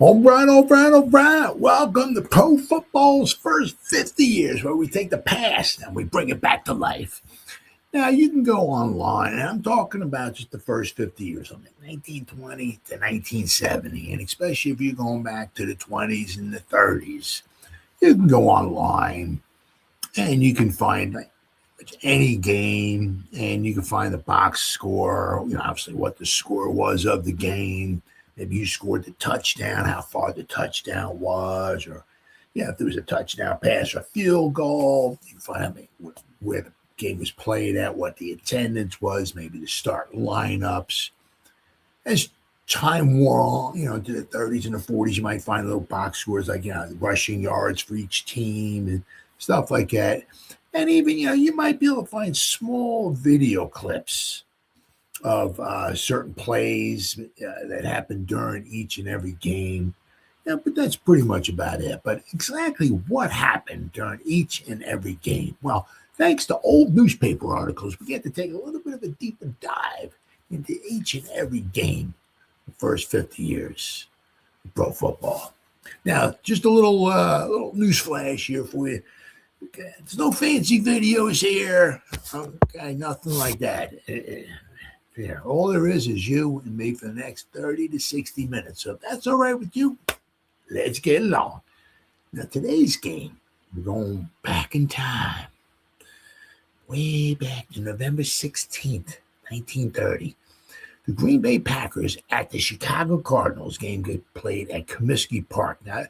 All right, all right, all right. Welcome to Pro Football's first 50 years, where we take the past and we bring it back to life. Now, you can go online, and I'm talking about just the first 50 years, I mean, 1920 to 1970, and especially if you're going back to the 20s and the 30s. You can go online, and you can find any game, and you can find the box score, obviously what the score was of the game. Maybe you scored the touchdown, how far the touchdown was, or if there was a touchdown pass or field goal. You can find out where the game was played at, what the attendance was, maybe the start lineups. As time wore on, into the 30s and the 40s, you might find little box scores like, the rushing yards for each team and stuff like that. And even, you might be able to find small video clips of certain plays that happened during each and every game. But that's pretty much about it. But exactly what happened during each and every game? Well, thanks to old newspaper articles, we get to take a little bit of a deeper dive into each and every game the first 50 years of pro football. Now, just a little news flash here for you. Okay, there's no fancy videos here. Okay, nothing like that. Yeah, all there is you and me for the next 30 to 60 minutes. So if that's all right with you, let's get it on. Now, today's game, we're going back in time, way back to November 16th, 1930. The Green Bay Packers at the Chicago Cardinals game get played at Comiskey Park. Now,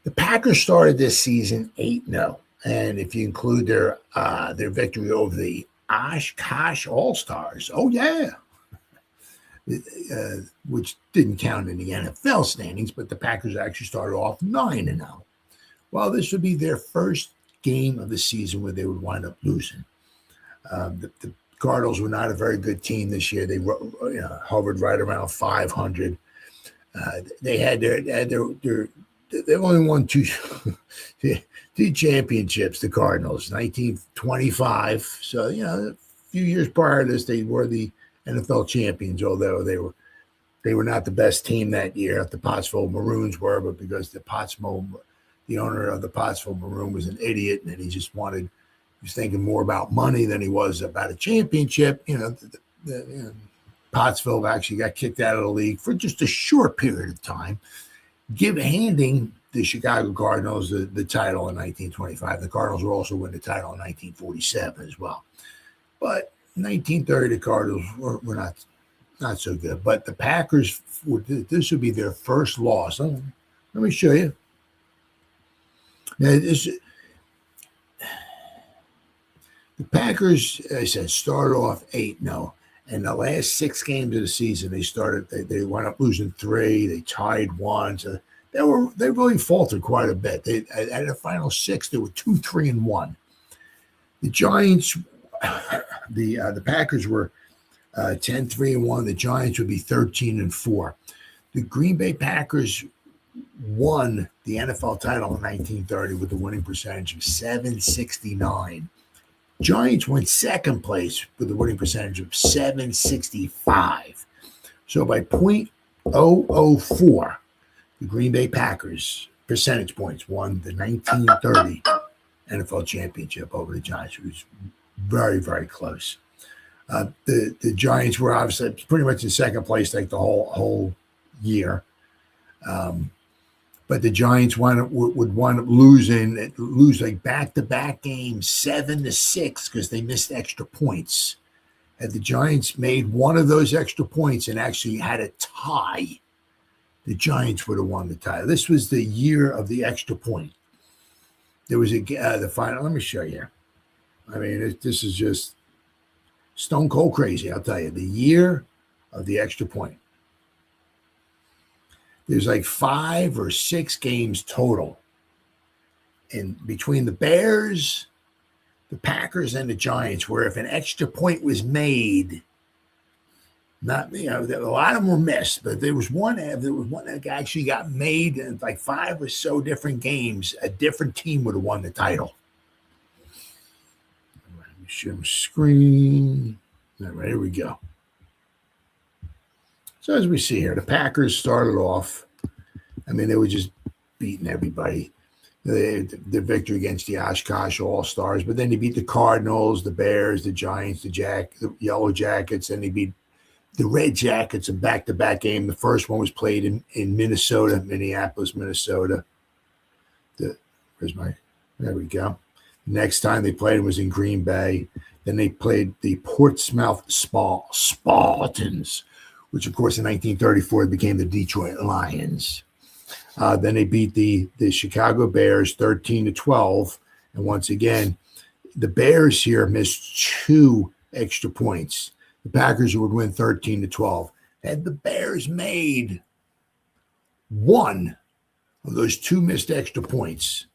the Packers started this season 8-0, and if you include their victory over the Oshkosh All-Stars. Oh, yeah. Which didn't count in the NFL standings, but the Packers actually started off 9-0. Well, this would be their first game of the season where they would wind up losing. The Cardinals were not a very good team this year. They hovered right around 500. They only won two championships, the Cardinals, 1925. So, a few years prior to this, they were the NFL champions, although they were not the best team that year. The Pottsville Maroons were, but because the owner of the Pottsville Maroon was an idiot, and he was thinking more about money than he was about a championship. Pottsville actually got kicked out of the league for just a short period of time, handing the Chicago Cardinals the title in 1925. The Cardinals will also win the title in 1947 as well. But in 1930, the Cardinals were not so good. But the Packers, this would be their first loss. Let me show you. Now, the Packers, as I said, started off 8-0. And the last 6 games of the season, they wound up losing 3. They tied 1. So they really faltered quite a bit. At the final 6, they were 2-3-1. The Giants, the Packers were 10-3-1. The Giants would be 13-4. The Green Bay Packers won the NFL title in 1930 with a winning percentage of .769. Giants went second place with a winning percentage of .765. So by .004, the Green Bay Packers, percentage points, won the 1930 NFL championship over the Giants. It was very, very close. The Giants were obviously pretty much in second place like the whole year. But the Giants would wind up lose like back-to-back games 7-6 because they missed extra points. Had the Giants made one of those extra points and actually had a tie, the Giants would have won the title. This was the year of the extra point. There was the final. Let me show you. I mean, this is just stone cold crazy. I'll tell you, the year of the extra point. There's like 5 or 6 games total in between the Bears, the Packers, and the Giants, where if an extra point was made, a lot of them were missed, but there was one that actually got made in like 5 or so different games. A different team would have won the title. Let me share my screen. All right, here we go. So as we see here, the Packers started off. I mean, they were just beating everybody. The victory against the Oshkosh All-Stars, but then they beat the Cardinals, the Bears, the Giants, the Yellow Jackets, and they beat the Red Jackets in back-to-back game. The first one was played in Minnesota, Minneapolis, Minnesota. There we go. The next time they played was in Green Bay. Then they played the Portsmouth Spartans, which, of course, in 1934 became the Detroit Lions. Then they beat the Chicago Bears 13-12. And once again, the Bears here missed 2 extra points. The Packers would win 13-12. Had the Bears made one of those 2 missed extra points,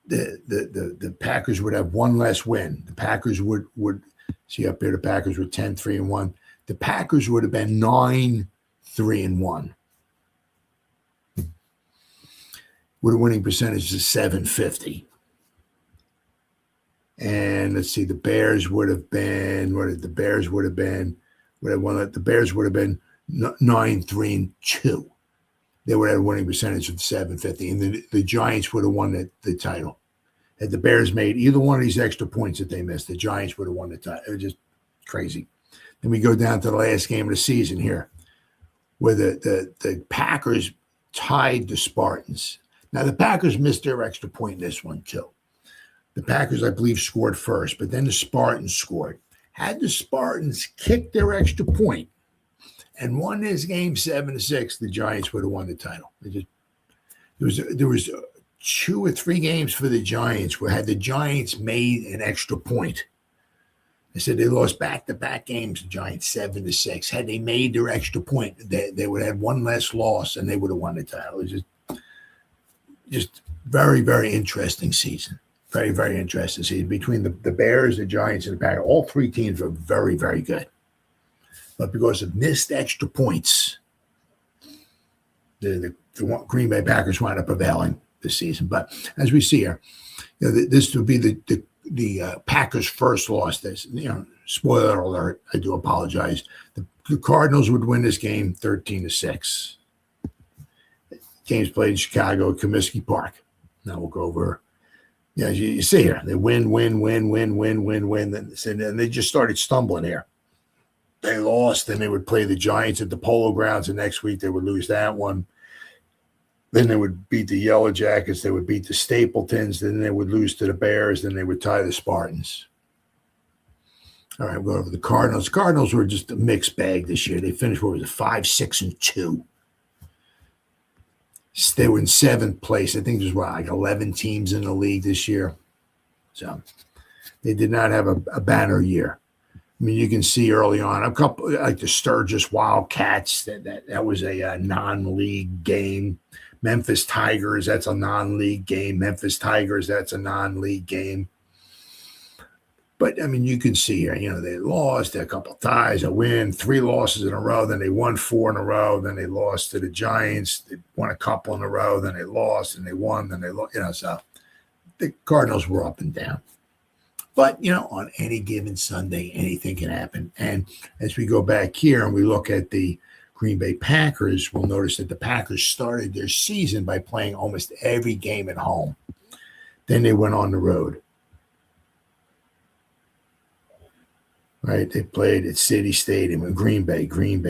the Packers would have one less win. The Packers would see up here, the Packers were 10-3-1. The Packers would have been 9-3-1. With a winning percentage of .750. And let's see, the Bears would have been, the Bears would have been 9-3-2. They would have a winning percentage of .750. And the Giants would have won the title. Had the Bears made either one of these extra points that they missed, the Giants would have won the title. It was just crazy. Then we go down to the last game of the season here, where the Packers tied the Spartans. Now, the Packers missed their extra point in this one, too. The Packers, I believe, scored first, but then the Spartans scored. Had the Spartans kicked their extra point and won this game 7-6, the Giants would have won the title. There was 2 or 3 games for the Giants where had the Giants made an extra point. I said they lost back-to-back games, the Giants 7-6. Had they made their extra point, they would have had one less loss and they would have won the title. It was just very, very interesting season. Very, very interesting season. Between the Bears, the Giants, and the Packers, all 3 teams were very, very good. But because of missed extra points, the Green Bay Packers wound up prevailing this season. But as we see here, this would be the Packers' first loss. Spoiler alert, I do apologize. The Cardinals would win this game 13-6. Games played in Chicago, Comiskey Park. Now we'll go over. Yeah, you see here, they win. And they just started stumbling here. They lost, then they would play the Giants at the Polo Grounds, and next week they would lose that one. Then they would beat the Yellow Jackets. They would beat the Stapletons. Then they would lose to the Bears. Then they would tie the Spartans. All right, we'll go over the Cardinals. The Cardinals were just a mixed bag this year. They finished, 5-6-2. They were in 7th place. I think there's like 11 teams in the league this year. So they did not have a banner year. I mean, you can see early on a couple like the Sturgis Wildcats. That was a non-league game. Memphis Tigers, that's a non-league game. Memphis Tigers, that's a non-league game. But, I mean, you can see here, they lost a couple of ties, a win, 3 losses in a row. Then they won 4 in a row. Then they lost to the Giants. They won a couple in a row. Then they lost, and they won. Then they lost. So the Cardinals were up and down. But, on any given Sunday, anything can happen. And as we go back here and we look at the Green Bay Packers, we'll notice that the Packers started their season by playing almost every game at home. Then they went on the road. Right, they played at City Stadium in Green Bay. Then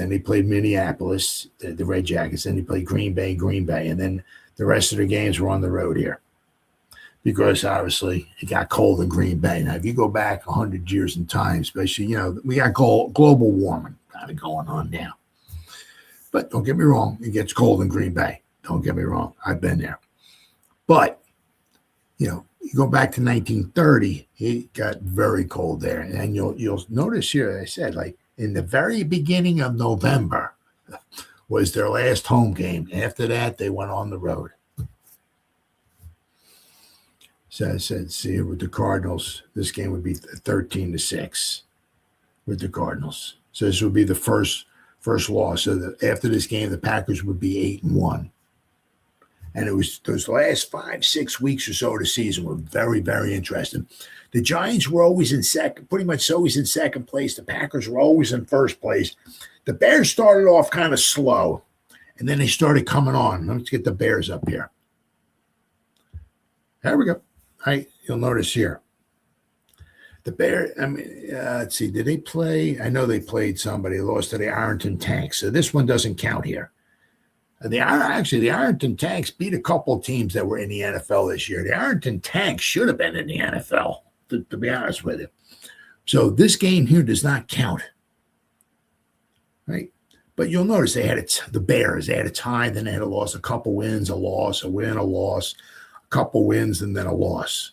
they played Minneapolis, the Red Jackets. Then they played Green Bay. And then the rest of the games were on the road here. Because obviously it got cold in Green Bay. Now, if you go back 100 years in time, especially, we got global warming kind of going on now. But don't get me wrong, it gets cold in Green Bay. Don't get me wrong, I've been there. But, you go back to 1930, it got very cold there. And you'll notice here, I said, like in the very beginning of November was their last home game. After that, they went on the road. So I said, see, with the Cardinals, this game would be 13-6 with the Cardinals. So this would be the first loss. So after this game, the Packers would be 8-1. And it was those last 5-6 weeks or so of the season were very, very interesting. The Giants were always in second, pretty much always in second place. The Packers were always in first place. The Bears started off kind of slow, and then they started coming on. Let's get the Bears up here. There we go. All right, you'll notice here. The Bears, let's see, did they play? I know they played somebody, lost to the Ironton Tanks. So this one doesn't count here. The Ironton Tanks beat a couple of teams that were in the NFL this year. The Ironton Tanks should have been in the NFL, to be honest with you. So this game here does not count. Right? But you'll notice they had the Bears. They had a tie, then they had a loss, a couple wins, a loss, a win, a loss, a couple wins, and then a loss.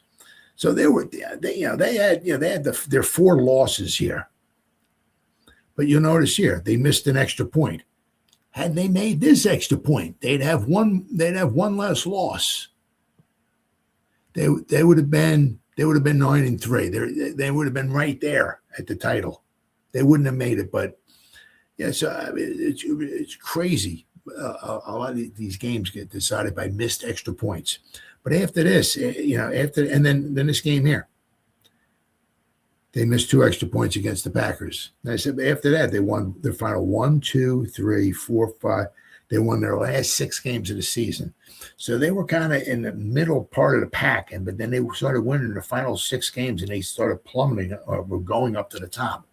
So they had their 4 losses here. But you'll notice here they missed an extra point. Had they made this extra point, they'd have one less loss. They would have been 9-3. They would have been right there at the title. They wouldn't have made it, but yeah, so it's crazy. A lot of these games get decided by missed extra points. But after this, and then this game here, they missed 2 extra points against the Packers. And I said after that, they won their final 1, 2, 3, 4, 5. They won their last 6 games of the season. So they were kind of in the middle part of the pack, but then they started winning the final 6 games, and they started plummeting or were going up to the top.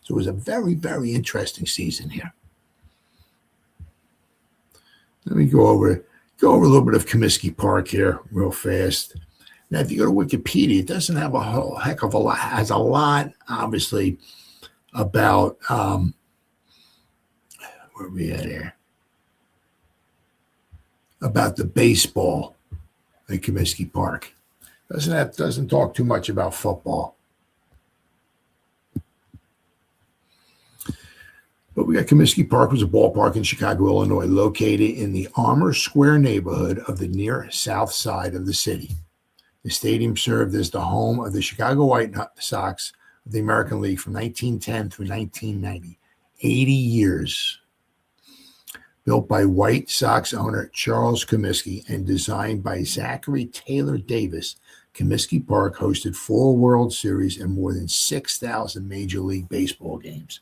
So it was a very, very interesting season here. Let me go over a little bit of Comiskey Park here real fast. Now, if you go to Wikipedia, it doesn't have a whole heck of a lot. It has a lot, obviously, about where are we at here? About the baseball at Comiskey Park. Doesn't talk too much about football. But we got Comiskey Park was a ballpark in Chicago, Illinois, located in the Armour Square neighborhood of the near south side of the city. The stadium served as the home of the Chicago White Sox of the American League from 1910 through 1990, 80 years. Built by White Sox owner Charles Comiskey and designed by Zachary Taylor Davis, Comiskey Park hosted 4 World Series and more than 6,000 Major League Baseball games.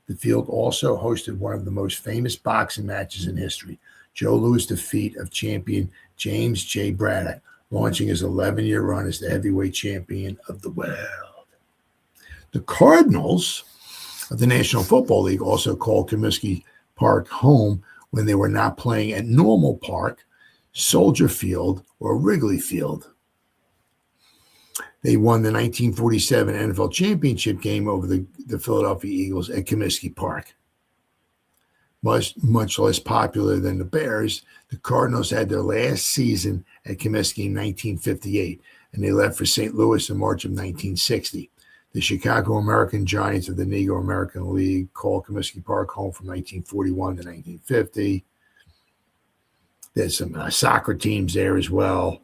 The field also hosted one of the most famous boxing matches in history, Joe Louis' defeat of champion James J. Braddock, launching his 11-year run as the heavyweight champion of the world. The Cardinals of the National Football League also called Comiskey Park home when they were not playing at Normal Park, Soldier Field, or Wrigley Field. They won the 1947 NFL championship game over the Philadelphia Eagles at Comiskey Park. Much less popular than the Bears, the Cardinals had their last season at Comiskey in 1958, and they left for St. Louis in March of 1960. The Chicago American Giants of the Negro American League called Comiskey Park home from 1941 to 1950. There's some soccer teams there as well.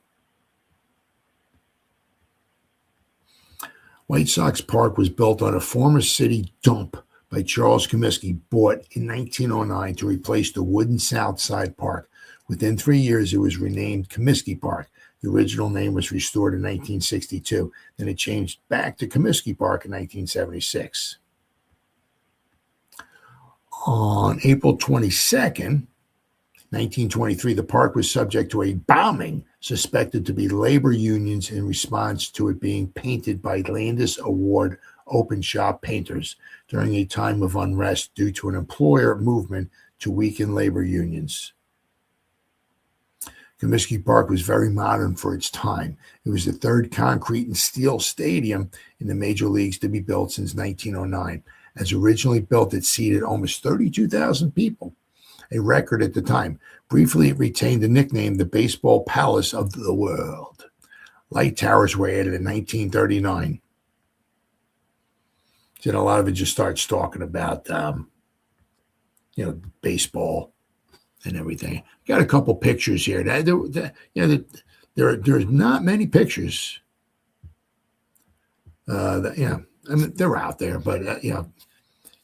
White Sox Park was built on a former city dump by Charles Comiskey, bought in 1909 to replace the wooden South Side Park. Within 3 years, it was renamed Comiskey Park. The original name was restored in 1962. Then it changed back to Comiskey Park in 1976. On April 22nd, 1923, the park was subject to a bombing suspected to be labor unions in response to it being painted by Landis Award open shop painters during a time of unrest due to an employer movement to weaken labor unions. Comiskey Park was very modern for its time. It was the 3rd concrete and steel stadium in the major leagues to be built since 1909. As originally built, it seated almost 32,000 people, a record at the time. Briefly, it retained the nickname the Baseball Palace of the World. Light towers were added in 1939. So a lot of it just starts talking about, baseball and everything. Got a couple pictures here. There's not many pictures. They're out there, but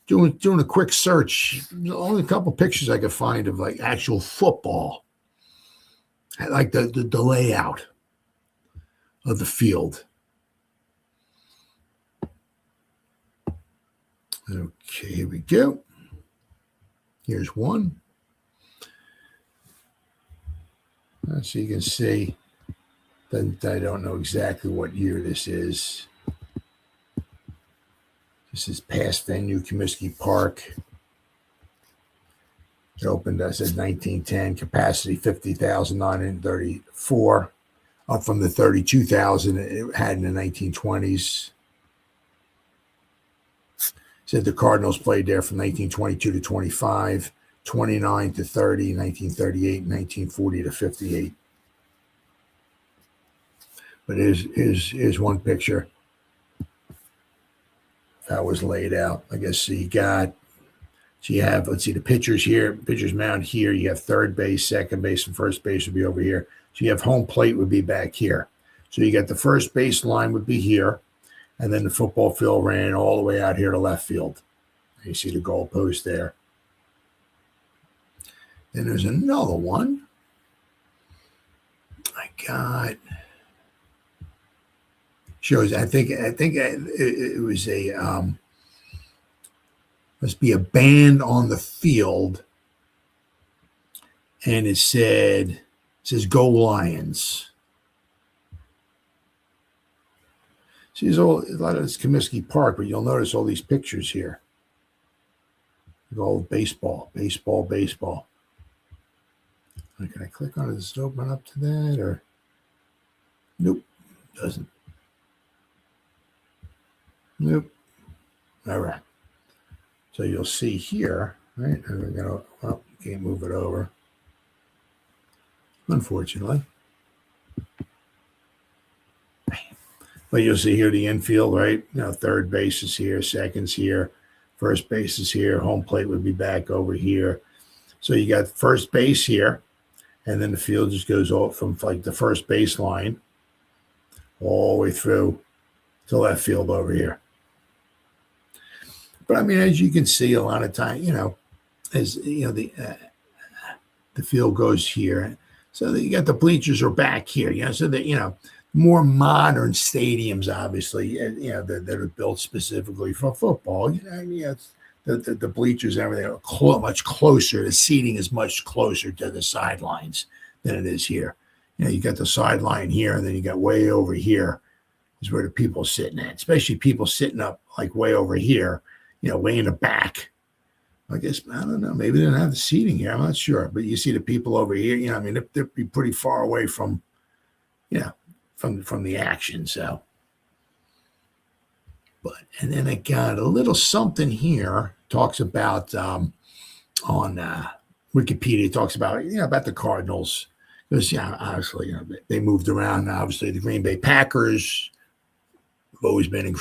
doing a quick search, only a couple pictures I could find of like actual football I like the layout of the field. Okay, here we go. Here's one. So you can see that I don't know exactly what year this is. This is past venue, Comiskey Park. It opened, I said, 1910. Capacity 50,934, up from the 32,000 it had in the 1920s. Said the Cardinals played there from 1922 to 25, 29 to 30, 1938, 1940 to 58. But here's one picture. That was laid out. I guess so you have, let's see, the pitchers here, pitchers mound here. You have third base, second base, and first base would be over here. So you have home plate would be back here. So you got the first base line would be here. And then the football field ran all the way out here to left field. You see the goalpost there. Then there's another one. I got shows. I think it was a must be a band on the field, and it says "Go Lions." See, there's a lot of this Comiskey Park, but you'll notice all these pictures here. All baseball. Can I click on it? Does it open up to that? Or nope, doesn't. Nope. All right. So you'll see here, right? And we're gonna can't move it over. Unfortunately. But you'll see here the infield, right? Third base is here, second's here, first base is here, home plate would be back over here. So you got first base here, and then the field just goes off from like the first base line all the way through to left field over here. But I mean, as you can see, a lot of time, as the field goes here, so that you got the bleachers are back here, so that more modern stadiums, obviously, that are built specifically for football. The bleachers and everything are much closer. The seating is much closer to the sidelines than it is here. You got the sideline here, and then you got way over here is where the people are sitting at, especially people sitting up like way over here, way in the back. I guess, I don't know, maybe they don't have the seating here. I'm not sure. But you see the people over here, they'd be pretty far away from, from the action. So, and then I got a little something here, talks about on Wikipedia, it talks about, about the Cardinals. Because, obviously, they moved around. Obviously, the Green Bay Packers have always been in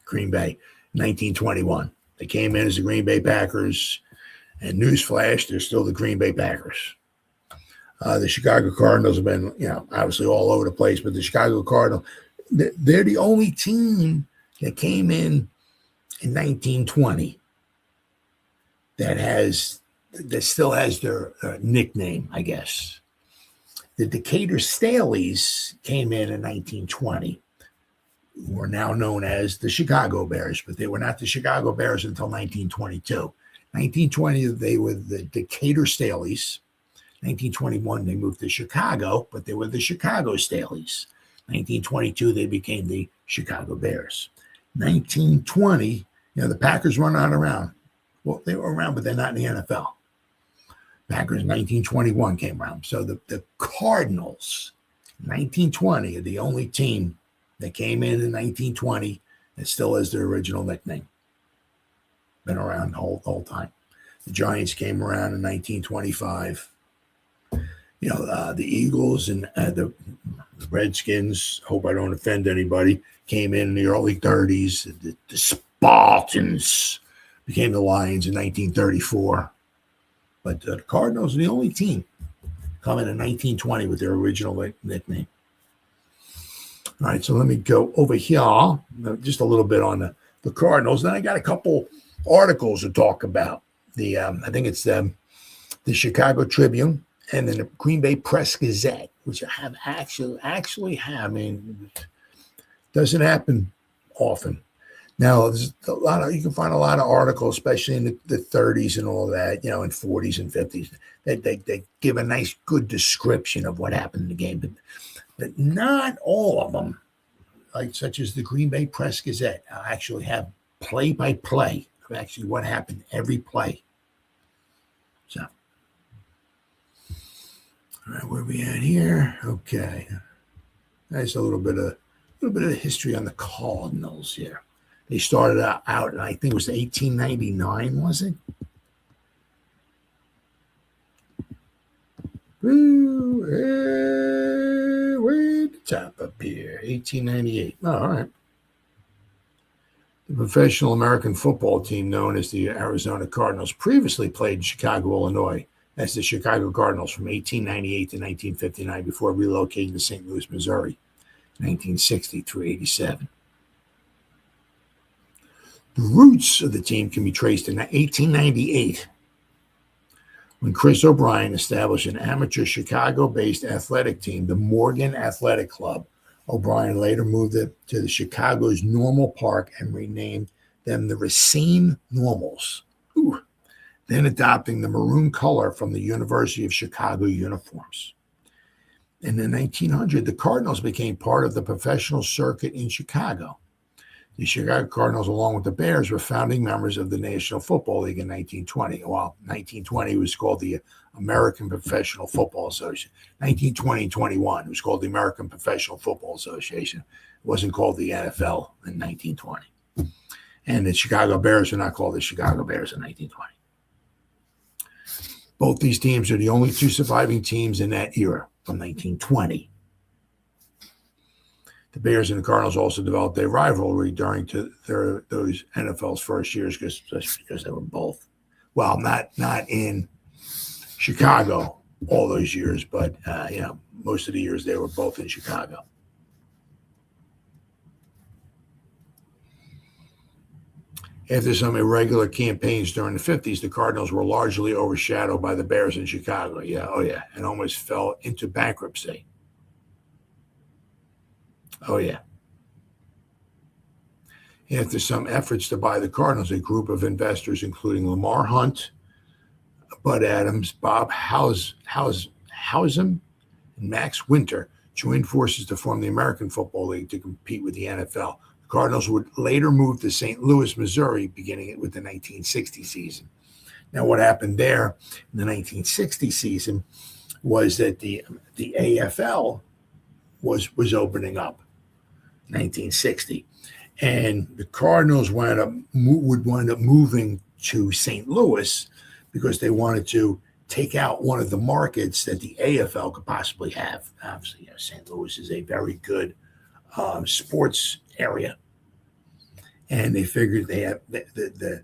Green Bay. 1921. They came in as the Green Bay Packers, and newsflash, they're still the Green Bay Packers. The Chicago Cardinals have been, obviously all over the place, but the Chicago Cardinals, they're the only team that came in 1920 that still has their nickname, I guess. The Decatur Staleys came in 1920. Who are now known as the Chicago Bears, but they were not the Chicago Bears until 1922. 1920, they were the Decatur Staleys. 1921, they moved to Chicago, but they were the Chicago Staleys. 1922, they became the Chicago Bears. 1920, the Packers were not around. Well, they were around, but they're not in the NFL. Packers 1921 came around. So the Cardinals, 1920, are the only team that came in 1920 and still has their original nickname. Been around the whole time. The Giants came around in 1925. The Eagles and the Redskins, hope I don't offend anybody, came in the early 30s. The Spartans became the Lions in 1934. But the Cardinals are the only team coming in 1920 with their original nickname. All right, so let me go over here, just a little bit on the Cardinals. Then I got a couple articles to talk about. I think it's the Chicago Tribune and then the Green Bay Press Gazette. which I have actually have. I mean, doesn't happen often. Now, there's a lot of, you can find a lot of articles, especially in the 30s and all that, in 40s and 50s. They give a nice, good description of what happened in the game, but not all of them, like such as the Green Bay Press Gazette, actually have play-by-play of actually what happened every play. So, all right, where are we at here? Okay, nice a little bit of history on the Cardinals here. They started out, and I think it was 1899, was it? Ooh, hey, way to top up here, 1898. Oh, all right. The professional American football team known as the Arizona Cardinals previously played in Chicago, Illinois, as the Chicago Cardinals from 1898 to 1959 before relocating to St. Louis, Missouri, 1960 through 87. The roots of the team can be traced in 1898, when Chris O'Brien established an amateur Chicago-based athletic team, the Morgan Athletic Club. O'Brien later moved it to the Chicago's Normal Park and renamed them the Racine Normals, then adopting the maroon color from the University of Chicago uniforms. In the 1900s, the Cardinals became part of the professional circuit in Chicago. The Chicago Cardinals, along with the Bears, were founding members of the National Football League in 1920. Well, 1920 was called the American Professional Football Association. 1920 and 21 it was called the American Professional Football Association. It wasn't called the NFL in 1920. And the Chicago Bears were not called the Chicago Bears in 1920. Both these teams are the only two surviving teams in that era from 1920. The Bears and the Cardinals also developed a rivalry during those NFL's first years because they were both, well, not in Chicago all those years, but most of the years they were both in Chicago. After some irregular campaigns during the 50s, the Cardinals were largely overshadowed by the Bears in Chicago. And almost fell into bankruptcy. Oh, yeah. After some efforts to buy the Cardinals, a group of investors, including Lamar Hunt, Bud Adams, Bob Housham, and Max Winter, joined forces to form the American Football League to compete with the NFL. The Cardinals would later move to St. Louis, Missouri, beginning with the 1960 season. Now, what happened there in the 1960 season was that the AFL was opening up. 1960, and the Cardinals would wind up moving to St. Louis because they wanted to take out one of the markets that the AFL could possibly have. Obviously, St. Louis is a very good sports area, and they figured they have the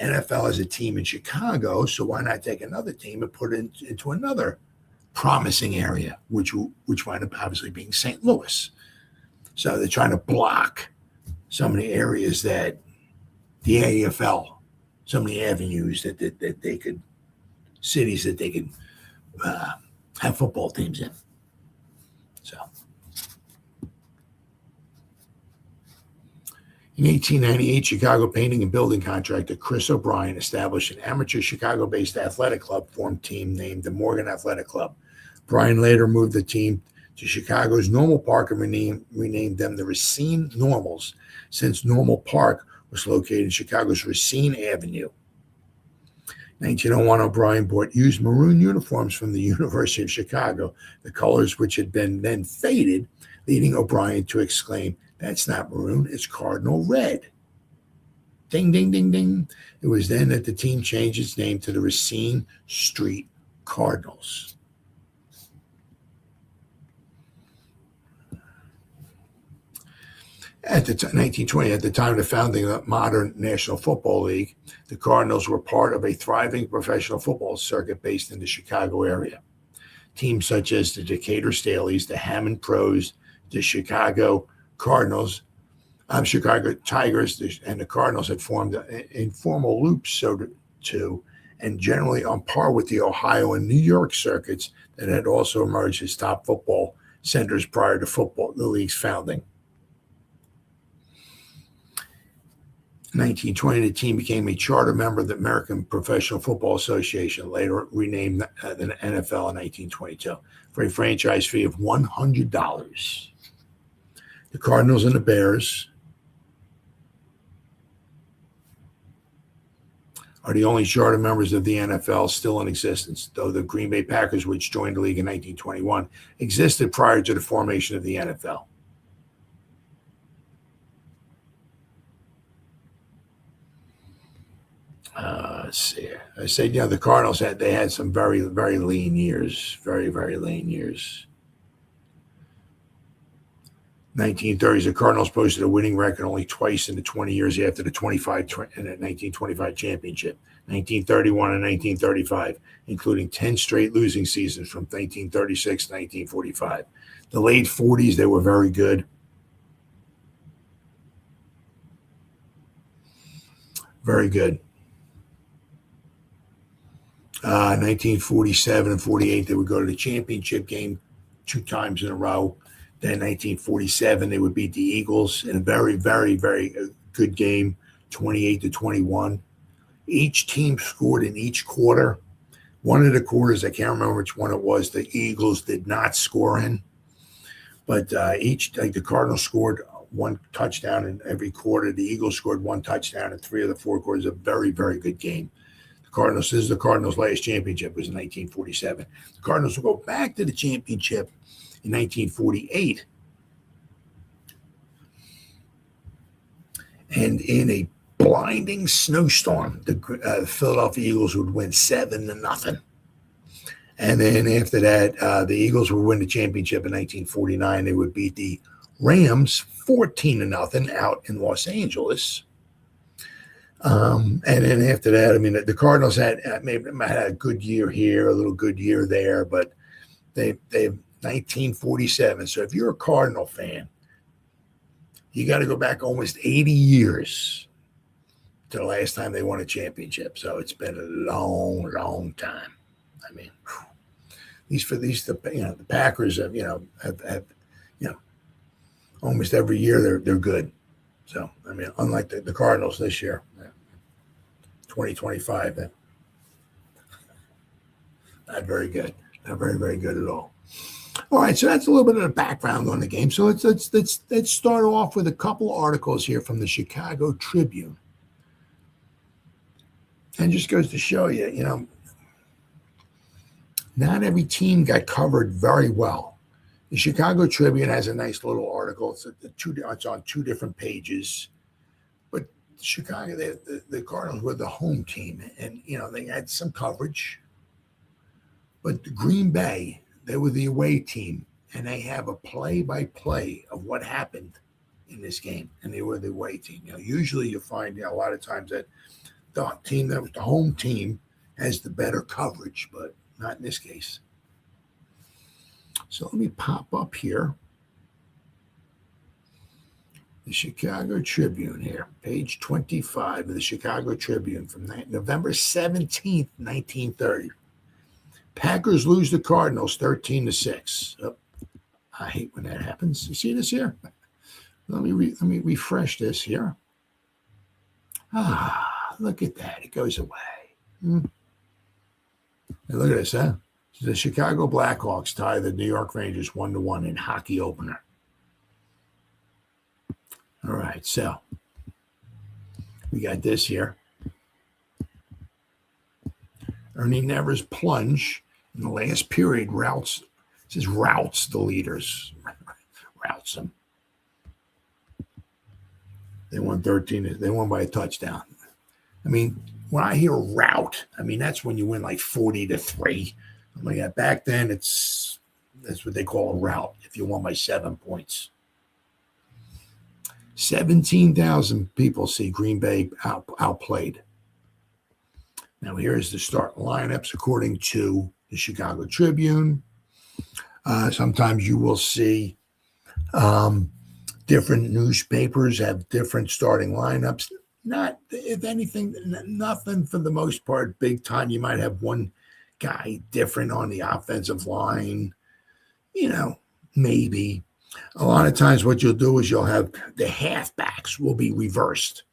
NFL as a team in Chicago, so why not take another team and put it into another promising area, which wound up obviously being St. Louis. So they're trying to block so many areas that the AFL, so many avenues that they could, cities that they could have football teams in. So in 1898, Chicago painting and building contractor Chris O'Brien established an amateur Chicago-based athletic club formed team named the Morgan Athletic Club. Bryan later moved the team to Chicago's Normal Park and renamed them the Racine Normals, since Normal Park was located in Chicago's Racine Avenue. 1901, O'Brien bought used maroon uniforms from the University of Chicago, the colors which had been then faded, leading O'Brien to exclaim, "That's not maroon, it's cardinal red." Ding, ding, ding, ding. It was then that the team changed its name to the Racine Street Cardinals. At the 1920, at the time of the founding of the modern National Football League, the Cardinals were part of a thriving professional football circuit based in the Chicago area. Teams such as the Decatur Staleys, the Hammond Pros, the Chicago Cardinals, Chicago Tigers, and the Cardinals had formed informal loops, so to and generally on par with the Ohio and New York circuits that had also emerged as top football centers prior to the league's founding. In 1920, the team became a charter member of the American Professional Football Association, later renamed the NFL in 1922, for a franchise fee of $100. The Cardinals and the Bears are the only charter members of the NFL still in existence, though the Green Bay Packers, which joined the league in 1921, existed prior to the formation of the NFL. Let's see. I said, the Cardinals had some very, very lean years, very, very lean years. 1930s, the Cardinals posted a winning record only twice in the 20 years after the 1925 championship, 1931 and 1935, including 10 straight losing seasons from 1936 to 1945. The late 40s, they were very good. Very good. 1947 and 48, they would go to the championship game 2 times in a row. Then 1947, they would beat the Eagles in a very, very, very good game, 28-21. Each team scored in each quarter. One of the quarters, I can't remember which one it was, the Eagles did not score in. But the Cardinals scored 1 touchdown in every quarter. The Eagles scored 1 touchdown in 3 of the 4 quarters. A very, very good game. This is the Cardinals' last championship, was in 1947. The Cardinals will go back to the championship in 1948. And in a blinding snowstorm, the Philadelphia Eagles would win 7-0. And then after that, the Eagles would win the championship in 1949. They would beat the Rams 14-0 out in Los Angeles. And then after that, the Cardinals had a good year here, a little good year there, but they 1947. So if you're a Cardinal fan, you got to go back almost 80 years to the last time they won a championship. So it's been a long, long time. The Packers have almost every year they're good. So unlike the Cardinals this year, 2025, not very good, not very, very good at all. All right, so that's a little bit of the background on the game. So let's start off with a couple articles here from the Chicago Tribune, and just goes to show you, not every team got covered very well. The Chicago Tribune has a nice little article. It's on 2 different pages. But Chicago, the Cardinals were the home team, and they had some coverage. But the Green Bay, they were the away team, and they have a play-by-play of what happened in this game, and they were the away team. Usually you find a lot of times that the home team has the better coverage, but not in this case. So let me pop up here the Chicago Tribune here, page 25 of the Chicago Tribune from November 17th, 1930. Packers lose the Cardinals 13-6. Oh, I hate when that happens. You see this here? Let me refresh this here. Look at that. It goes away. And look at this, huh? The Chicago Blackhawks tie the New York Rangers 1-1 in hockey opener. All right, so we got this here. Ernie Nevers' plunge in the last period routs the leaders. Routs them. They won 13. They won by a touchdown. When I hear rout, that's when you win like 40-3. Back then, that's what they call a rout if you won by 7 points. 17,000 people see Green Bay outplayed. Now, here's the start lineups according to the Chicago Tribune. Sometimes you will see different newspapers have different starting lineups. not, if anything, nothing for the most part big time. You might have one guy different on the offensive line, maybe. A lot of times what you'll do is you'll have the halfbacks will be reversed.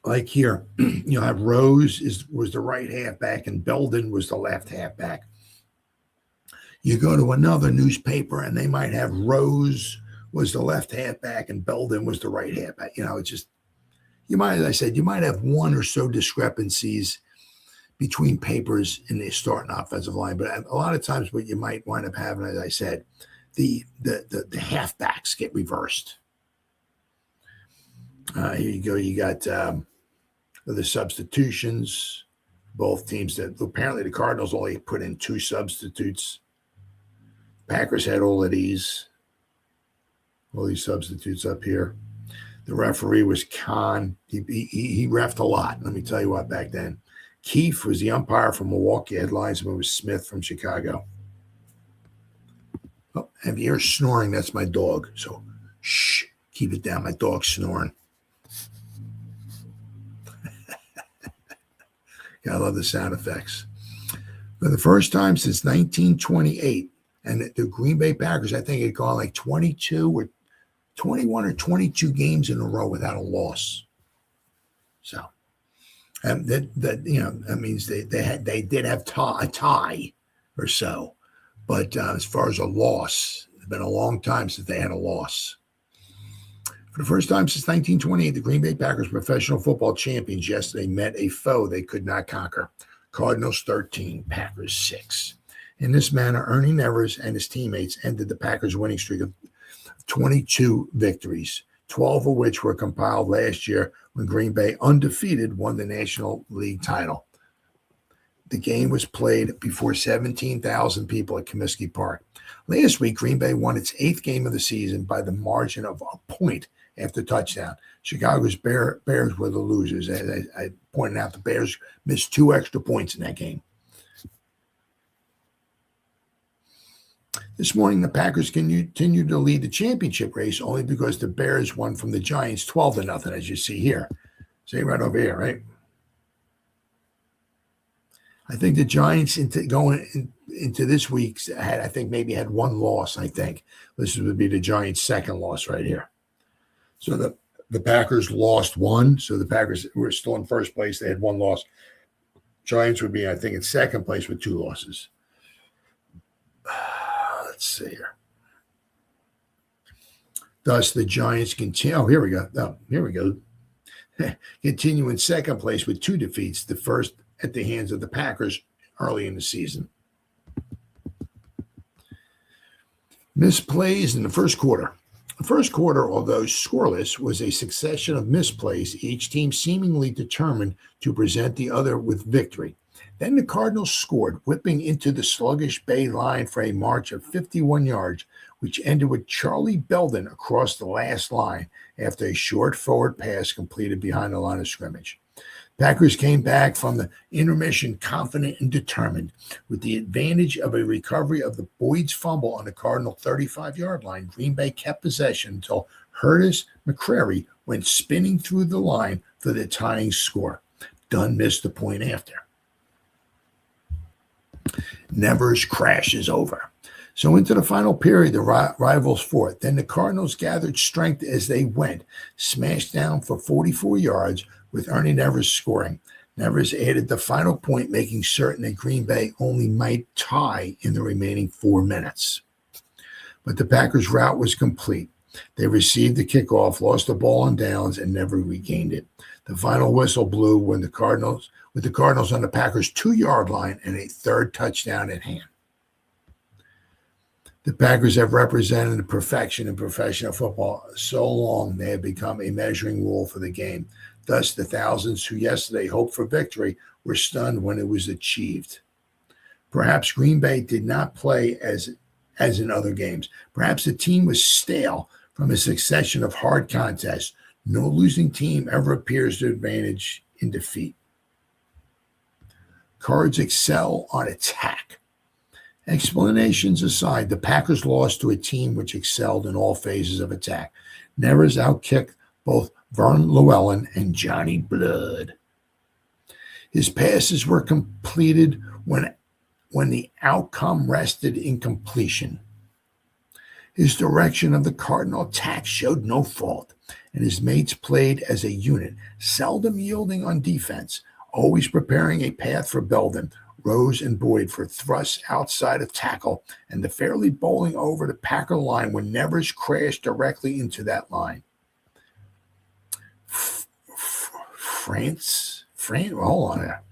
Like here, you'll have Rose was the right halfback and Belden was the left halfback. You go to another newspaper and they might have Rose was the left halfback and Belden was the right halfback. It's just, you might, as I said, you might have one or so discrepancies between papers in the starting offensive line. But a lot of times what you might wind up having, as I said, the halfbacks get reversed. Here you go. You got the substitutions. Both teams that apparently the Cardinals only put in 2 substitutes. Packers had all these substitutes up here. The referee was Khan. He reffed a lot. Let me tell you what, back then. Keefe was the umpire from Milwaukee. Head linesman was Smith from Chicago. Oh, if you hear snoring, that's my dog. So, shh, keep it down. My dog's snoring. I love the sound effects. For the first time since 1928, and the Green Bay Packers, I think, had gone like 21 or 22 games in a row without a loss. So, and that means they did have a tie or so, but as far as a loss, it's been a long time since they had a loss. For the first time since 1928, the Green Bay Packers, professional football champions, yesterday met a foe they could not conquer. Cardinals 13, Packers 6. In this manner, Ernie Nevers and his teammates ended the Packers' winning streak of 22 victories, 12 of which were compiled last year when Green Bay, undefeated, won the National League title. The game was played before 17,000 people at Comiskey Park. Last week, Green Bay won its 8th game of the season by the margin of a point after touchdown. Chicago's Bears were the losers. I pointed out the Bears missed 2 extra points in that game. This morning, the Packers continue to lead the championship race only because the Bears won from the Giants 12-0, as you see here. See right over here, right? I think the Giants going into this week's had one loss, I think. This would be the Giants' second loss right here. So the Packers lost 1. So the Packers were still in first place. They had 1 loss. Giants would be, I think, in second place with 2 losses. Let's see here. Thus, the Giants continue. Oh, here we go. Oh, here we go. Continue in second place with 2 defeats, the first at the hands of the Packers early in the season. Misplays in the first quarter. The first quarter, although scoreless, was a succession of misplays, each team seemingly determined to present the other with victory. Then the Cardinals scored, whipping into the sluggish Bay line for a march of 51 yards, which ended with Charlie Belden across the last line after a short forward pass completed behind the line of scrimmage. Packers came back from the intermission confident and determined. With the advantage of a recovery of the Boyd's fumble on the Cardinal 35-yard line, Green Bay kept possession until Herdis McCrary went spinning through the line for the tying score. Dunn missed the point after. Nevers crashes over. So into the final period, the rivals fought. Then the Cardinals gathered strength as they went, smashed down for 44 yards with Ernie Nevers scoring. Nevers added the final point, making certain that Green Bay only might tie in the remaining 4 minutes. But the Packers' route was complete. They received the kickoff, lost the ball on downs, and never regained it. The final whistle blew with the Cardinals on the Packers' 2-yard line and a 3rd touchdown at hand. The Packers have represented the perfection in professional football so long they have become a measuring rule for the game. Thus, the thousands who yesterday hoped for victory were stunned when it was achieved. Perhaps Green Bay did not play as in other games. Perhaps the team was stale from a succession of hard contests. No losing team ever appears to advantage in defeat. Cards excel on attack. Explanations aside, the Packers lost to a team which excelled in all phases of attack. Nevers outkicked both Verne Lewellen, and Johnny Blood. His passes were completed when the outcome rested in completion. His direction of the Cardinal attack showed no fault, and his mates played as a unit, seldom yielding on defense, always preparing a path for Belden, Rose, and Boyd for thrusts outside of tackle, and the fairly bowling over the Packer line when Nevers crashed directly into that line. Hold on there.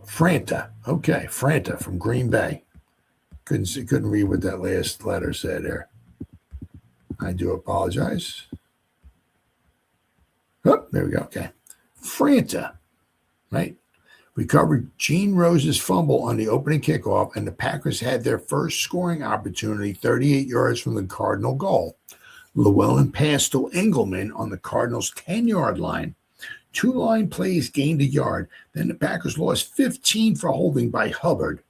Franta. Okay, Franta from Green Bay. Couldn't read what that last letter said there. I do apologize. Oh, there we go. Okay. Franta, right? Recovered Gene Rose's fumble on the opening kickoff, and the Packers had their first scoring opportunity 38 yards from the Cardinal goal. Lewellen passed to Engelmann on the Cardinals' 10-yard line. 2 line plays gained a yard. Then the Packers lost 15 for holding by Hubbard.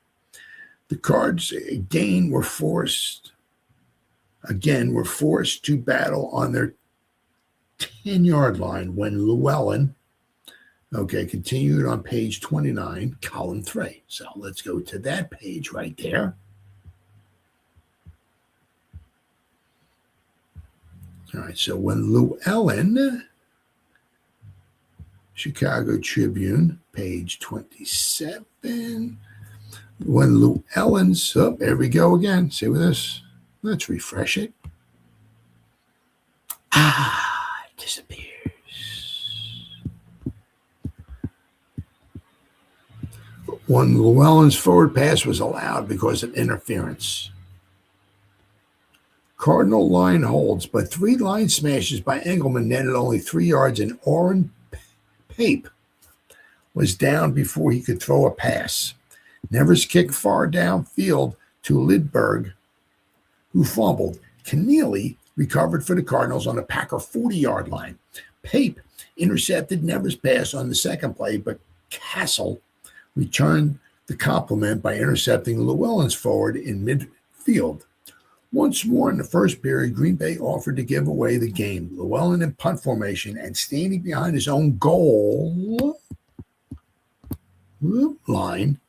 The Cards again were forced to battle on their 10-yard line when Lewellen, continued on page 29, column 3. So let's go to that page right there. All right, so when Lewellen, Chicago Tribune, page 27. When Lewellen's, there we go again. See with this? Let's refresh it. It disappears. When Llewellyn's forward pass was allowed because of interference. Cardinal line holds, but 3 line smashes by Engelmann netted only 3 yards, and Oran Pape was down before he could throw a pass. Nevers kicked far downfield to Lidberg, who fumbled. Keneally recovered for the Cardinals on the Packer 40-yard line. Pape intercepted Nevers' pass on the second play, but Castle returned the compliment by intercepting Llewellyn's forward in midfield. Once more in the first period, Green Bay offered to give away the game. Lewellen in punt formation and standing behind his own goal line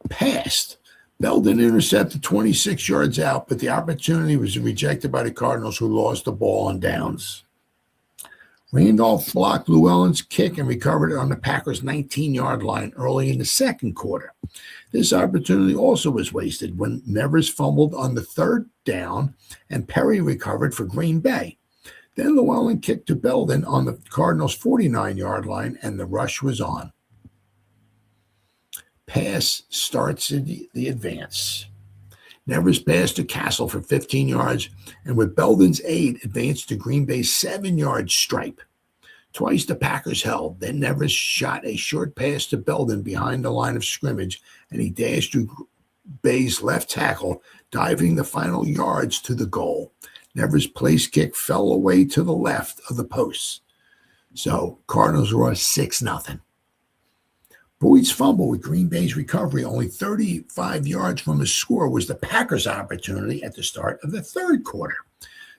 passed. Belden intercepted 26 yards out, but the opportunity was rejected by the Cardinals, who lost the ball on downs. Randolph blocked Llewellyn's kick and recovered it on the Packers' 19-yard line early in the second quarter. This opportunity also was wasted when Nevers fumbled on the 3rd down and Perry recovered for Green Bay. Then Llewellyn kicked to Belden on the Cardinals' 49-yard line, and the rush was on. Pass starts the advance. Nevers passed to Castle for 15 yards, and with Belden's aid, advanced to Green Bay's 7-yard stripe. Twice the Packers held. Then Nevers shot a short pass to Belden behind the line of scrimmage, and he dashed to Bay's left tackle, diving the final yards to the goal. Nevers' place kick fell away to the left of the posts. So Cardinals were 6-0. Boyd's fumble with Green Bay's recovery only 35 yards from his score was the Packers' opportunity at the start of the third quarter.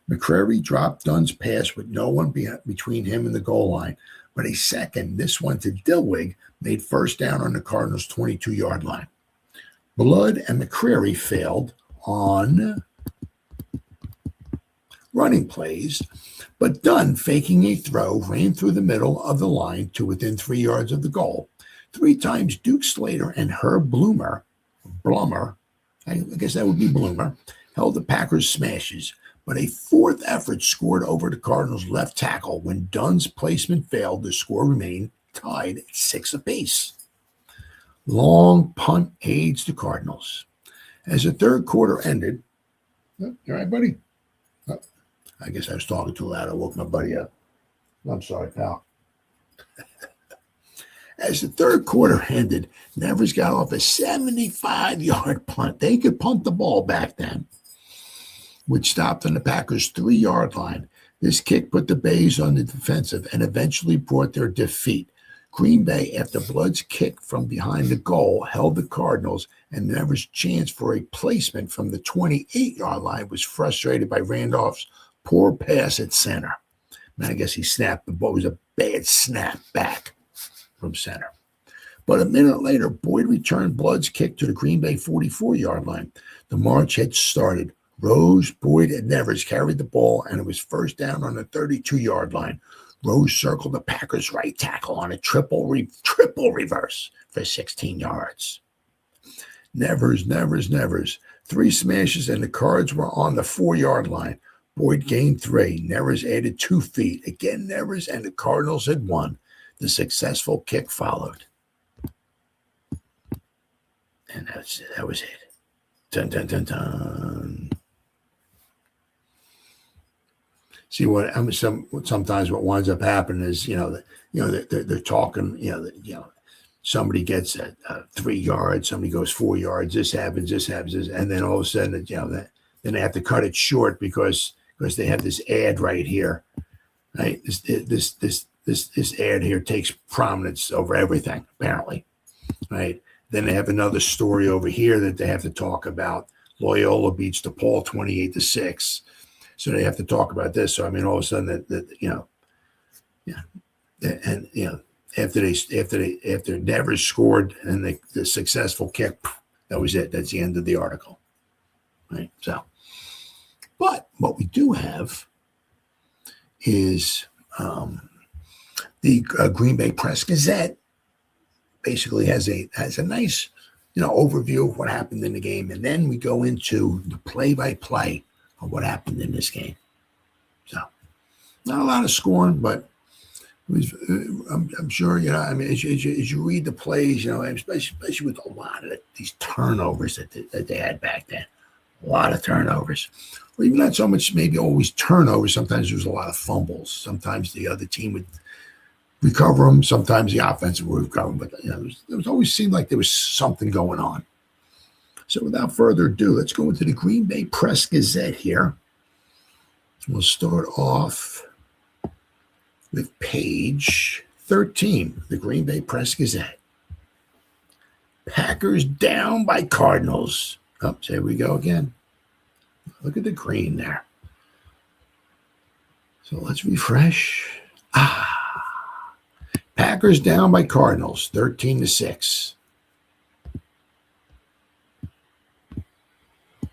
McCrary dropped Dunn's pass with no one between him and the goal line, but a second, this one to Dilwig, made first down on the Cardinals' 22-yard line. Blood and McCrary failed on running plays, but Dunn, faking a throw, ran through the middle of the line to within 3 yards of the goal. 3 times Duke Slater and Herb Blummer, I guess that would be Bloomer, held the Packers' smashes, but a 4th effort scored over the Cardinals' left tackle. When Dunn's placement failed, the score remained tied at 6 apiece. Long punt aids the Cardinals. As the third quarter ended, you all right, buddy? I guess I was talking too loud. I woke my buddy up. I'm sorry, pal. As the third quarter ended, Nevers got off a 75-yard punt. They could punt the ball back then, which stopped on the Packers' 3-yard line. This kick put the Bays on the defensive and eventually brought their defeat. Green Bay, after Blood's kick from behind the goal, held the Cardinals, and Nevers' chance for a placement from the 28-yard line was frustrated by Randolph's poor pass at center. And I guess he snapped the ball. It was a bad snap back from center. But a minute later, Boyd returned Blood's kick to the Green Bay 44-yard line. The march had started. Rose, Boyd, and Nevers carried the ball, and it was first down on the 32-yard line. Rose circled the Packers' right tackle on a triple reverse for 16 yards. Nevers. 3 smashes, and the Cards were on the 4-yard line. Boyd gained 3. Nevers added 2 feet. Again, Nevers, and the Cardinals had won. The successful kick followed. And that was it. Dun, dun, dun, dun. See sometimes what winds up happening is they're talking somebody gets 3 yards, somebody goes 4 yards, this happens, and then all of a sudden then they have to cut it short because they have this ad right here, right? This ad here takes prominence over everything apparently, right? Then they have another story over here that they have to talk about. Loyola beats DePaul 28-6. So they have to talk about this. So I mean, all of a sudden after Nevers scored and the successful kick, that was it. That's the end of the article, right? So, but what we do have is the Green Bay Press-Gazette basically has a nice overview of what happened in the game, and then we go into the play-by-play of what happened in this game. So, not a lot of scoring, but it was, I'm sure, as you read the plays, especially with a lot of these turnovers that they had back then, a lot of turnovers. Or even not so much maybe always turnovers. Sometimes there was a lot of fumbles. Sometimes the other team would recover them. Sometimes the offense would recover them. But, it always seemed like there was something going on. So without further ado, let's go into the Green Bay Press-Gazette here. We'll start off with page 13, the Green Bay Press-Gazette. Packers down by Cardinals. Oh, so here we go again. Look at the green there. So let's refresh. Packers down by Cardinals, 13-6.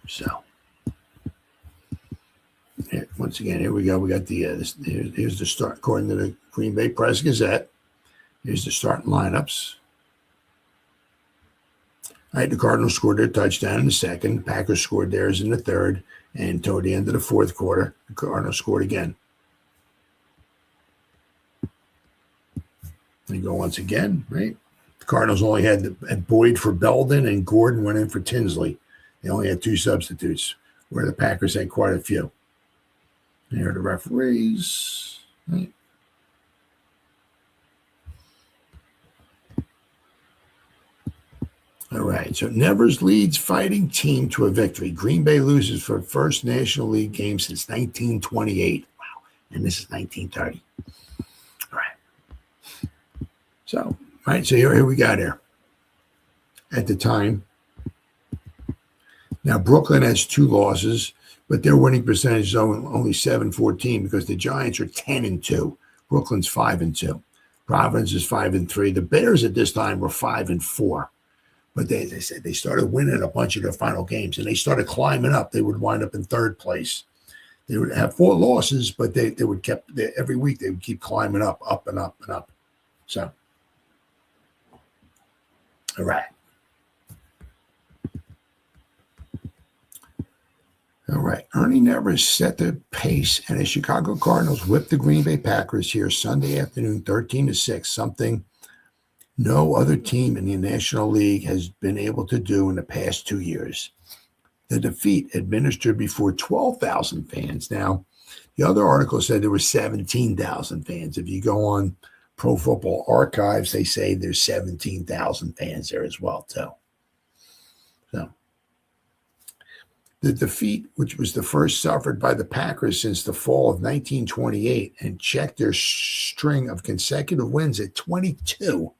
So, once again, here we go. We got the here's the start according to the Green Bay Press-Gazette. Here's the starting lineups. All right, the Cardinals scored their touchdown in the second. The Packers scored theirs in the third, and toward the end of the fourth quarter, the Cardinals scored again. They go once again, right? The Cardinals only had Boyd for Belden, and Gordon went in for Tinsley. They only had 2 substitutes, where the Packers had quite a few. And here are the referees. Right? All right, so Nevers leads Fighting Team to a victory. Green Bay loses for first National League game since 1928. Wow, and this is 1930. All right. So, here we got here. At the time, now Brooklyn has 2 losses, but their winning percentage is only 7-14 because the Giants are 10-2. Brooklyn's 5-2. Providence is 5-3. The Bears at this time were 5-4. But they said they started winning a bunch of their final games, and they started climbing up. They would wind up in 3rd place. They would have 4 losses, but they would every week they would keep climbing up and up and up. So, all right. All right. Ernie Nevers set the pace, and the Chicago Cardinals whipped the Green Bay Packers here Sunday afternoon, 13-6, something no other team in the National League has been able to do in the past 2 years. The defeat administered before 12,000 fans. Now, the other article said there were 17,000 fans. If you go on Pro Football Archives, they say there's 17,000 fans there as well, too. So, The defeat, which was the first suffered by the Packers since the fall of 1928 and checked their string of consecutive wins at 22.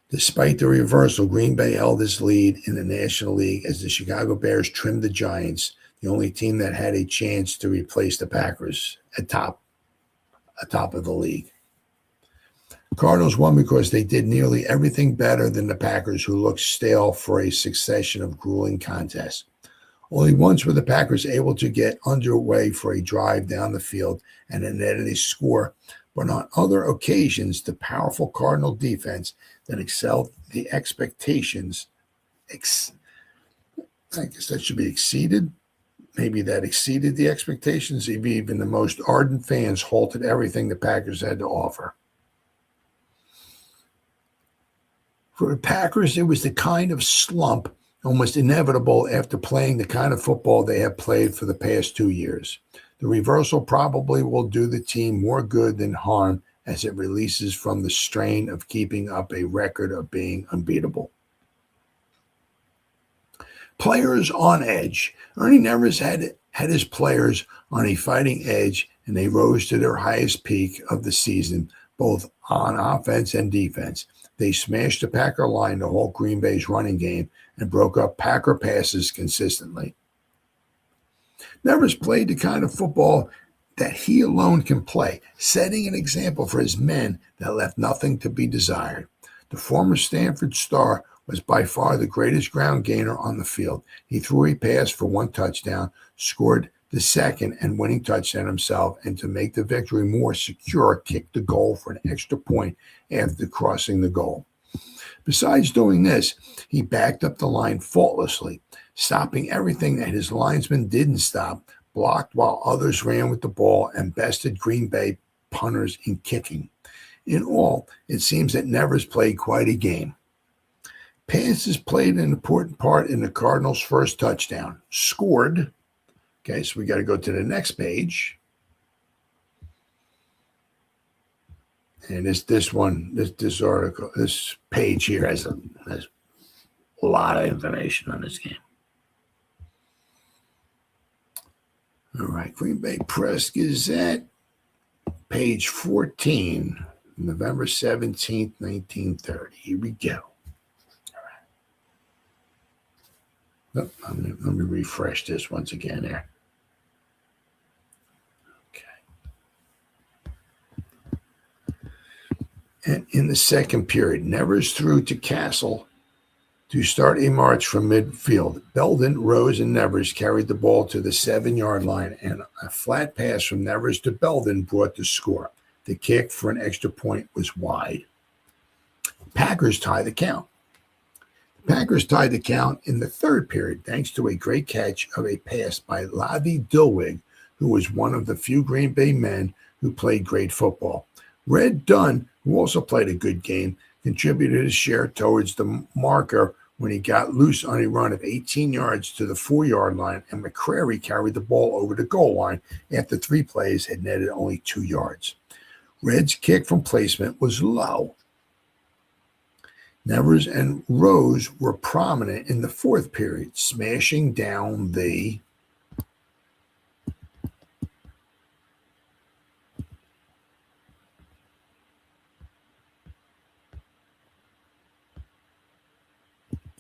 Despite the reversal, Green Bay held its lead in the National League as the Chicago Bears trimmed the Giants, the only team that had a chance to replace the Packers atop of the league. Cardinals won because they did nearly everything better than the Packers, who looked stale for a succession of grueling contests. Only once were the Packers able to get underway for a drive down the field and then netted a score, but on other occasions, the powerful Cardinal defense that excelled the expectations, I guess that should be exceeded. Maybe that exceeded the expectations. Even the most ardent fans halted everything the Packers had to offer. For the Packers, it was the kind of slump almost inevitable after playing the kind of football they have played for the past 2 years. The reversal probably will do the team more good than harm as it releases from the strain of keeping up a record of being unbeatable. Players on edge. Ernie Nevers had his players on a fighting edge, and they rose to their highest peak of the season, both on offense and defense. They smashed the Packer line to halt Green Bay's running game and broke up Packer passes consistently. Nevers played the kind of football that he alone can play, setting an example for his men that left nothing to be desired. The former Stanford star was by far the greatest ground gainer on the field. He threw a pass for 1 touchdown, scored the second and winning touchdown himself, and to make the victory more secure, kicked the goal for an extra point after crossing the goal. Besides doing this, he backed up the line faultlessly, stopping everything that his linesmen didn't stop, blocked while others ran with the ball, and bested Green Bay punters in kicking. In all, it seems that Nevers played quite a game. Passes played an important part in the Cardinals' first touchdown. Scored. Okay, so we got to go to the next page. And this article, this page here has a lot of information on this game. All right, Green Bay Press Gazette, page 14, November 17th, 1930. Here we go. Let me refresh this once again there. Okay. And in the second period, Nevers threw to Castle to start a march from midfield. Belden, Rose, and Nevers carried the ball to the 7-yard line, and a flat pass from Nevers to Belden brought the score. The kick for an extra point was wide. Packers tie the count. Packers tied the count in the third period thanks to a great catch of a pass by Lavi Dilwig, who was one of the few Green Bay men who played great football. Red Dunn, who also played a good game, contributed his share towards the marker when he got loose on a run of 18 yards to the 4-yard line, and McCrary carried the ball over the goal line after 3 plays had netted only 2 yards. Red's kick from placement was low. Nevers and Rose were prominent in the fourth period, smashing down the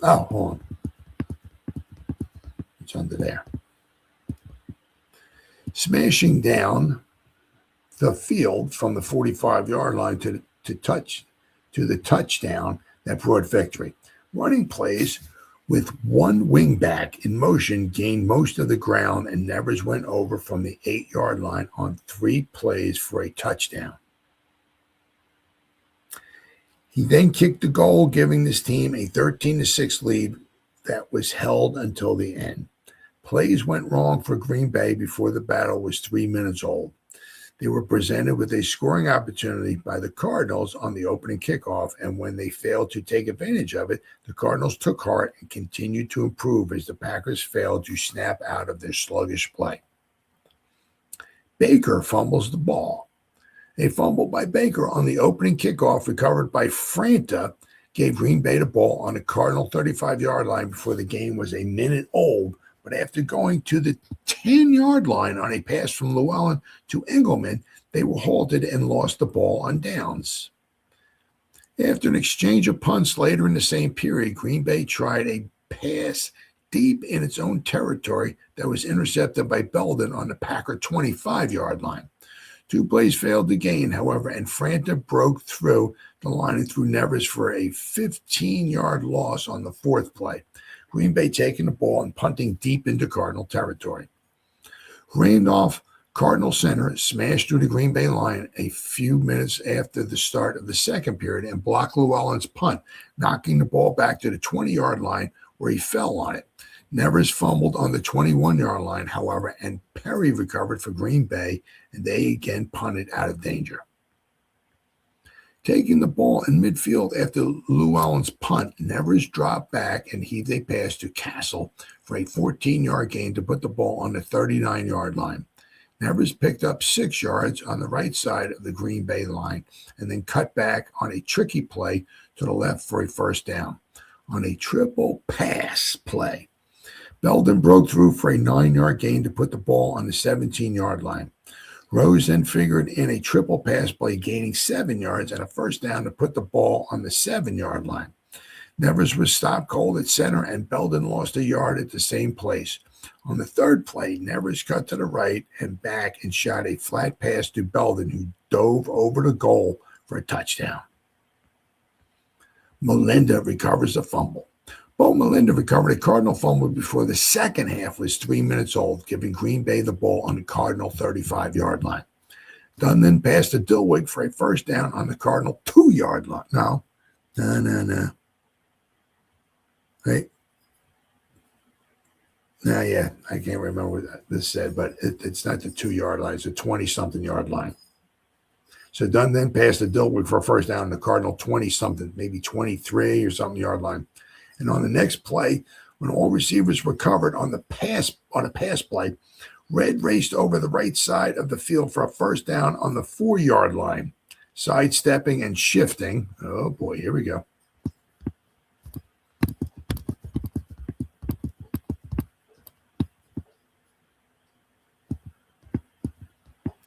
hold on. It's under there. Smashing down the field from the 45-yard line to the touchdown that brought victory. Running plays with one wingback in motion gained most of the ground, and Nevers went over from the 8-yard line on 3 plays for a touchdown. He then kicked the goal, giving this team a 13-6 lead that was held until the end. Plays went wrong for Green Bay before the battle was 3 minutes old. They were presented with a scoring opportunity by the Cardinals on the opening kickoff, and when they failed to take advantage of it, the Cardinals took heart and continued to improve as the Packers failed to snap out of their sluggish play. Baker fumbles the ball. A fumble by Baker on the opening kickoff, recovered by Franta, gave Green Bay the ball on the Cardinal 35-yard line before the game was a minute old, but after going to the 10-yard line on a pass from Lewellen to Engelmann, they were halted and lost the ball on downs. After an exchange of punts later in the same period, Green Bay tried a pass deep in its own territory that was intercepted by Belden on the Packer 25-yard line. 2 plays failed to gain, however, and Franta broke through the line and threw Nevers for a 15-yard loss on the 4th play. Green Bay taking the ball and punting deep into Cardinal territory. Randolph, Cardinal center, smashed through the Green Bay line a few minutes after the start of the second period and blocked Llewellyn's punt, knocking the ball back to the 20-yard line where he fell on it. Nevers fumbled on the 21-yard line, however, and Perry recovered for Green Bay, and they again punted out of danger. Taking the ball in midfield after Llewellyn's punt, Nevers dropped back and heaved a pass to Castle for a 14-yard gain to put the ball on the 39-yard line. Nevers picked up 6 yards on the right side of the Green Bay line and then cut back on a tricky play to the left for a first down. On a triple pass play, Belden broke through for a 9-yard gain to put the ball on the 17-yard line. Rose then figured in a triple pass play, gaining 7 yards and a first down to put the ball on the 7-yard line. Nevers was stopped cold at center, and Belden lost a yard at the same place. On the 3rd play, Nevers cut to the right and back and shot a flat pass to Belden, who dove over the goal for a touchdown. Melinda recovers a fumble. Bo Melinda recovered a Cardinal fumble before the second half was 3 minutes old, giving Green Bay the ball on the Cardinal 35-yard line. Dunn then passed to Dilwig for a first down on the Cardinal 2-yard line. No. Hey. Now, yeah, I can't remember what this said, but it's not the 2-yard line. It's a 20-something yard line. So Dunn then passed to Dilwig for a first down on the Cardinal 20-something, maybe 23 or something yard line. And on the next play, when all receivers were covered on a pass play, Red raced over the right side of the field for a first down on the 4-yard line, sidestepping and shifting. Oh, boy, here we go.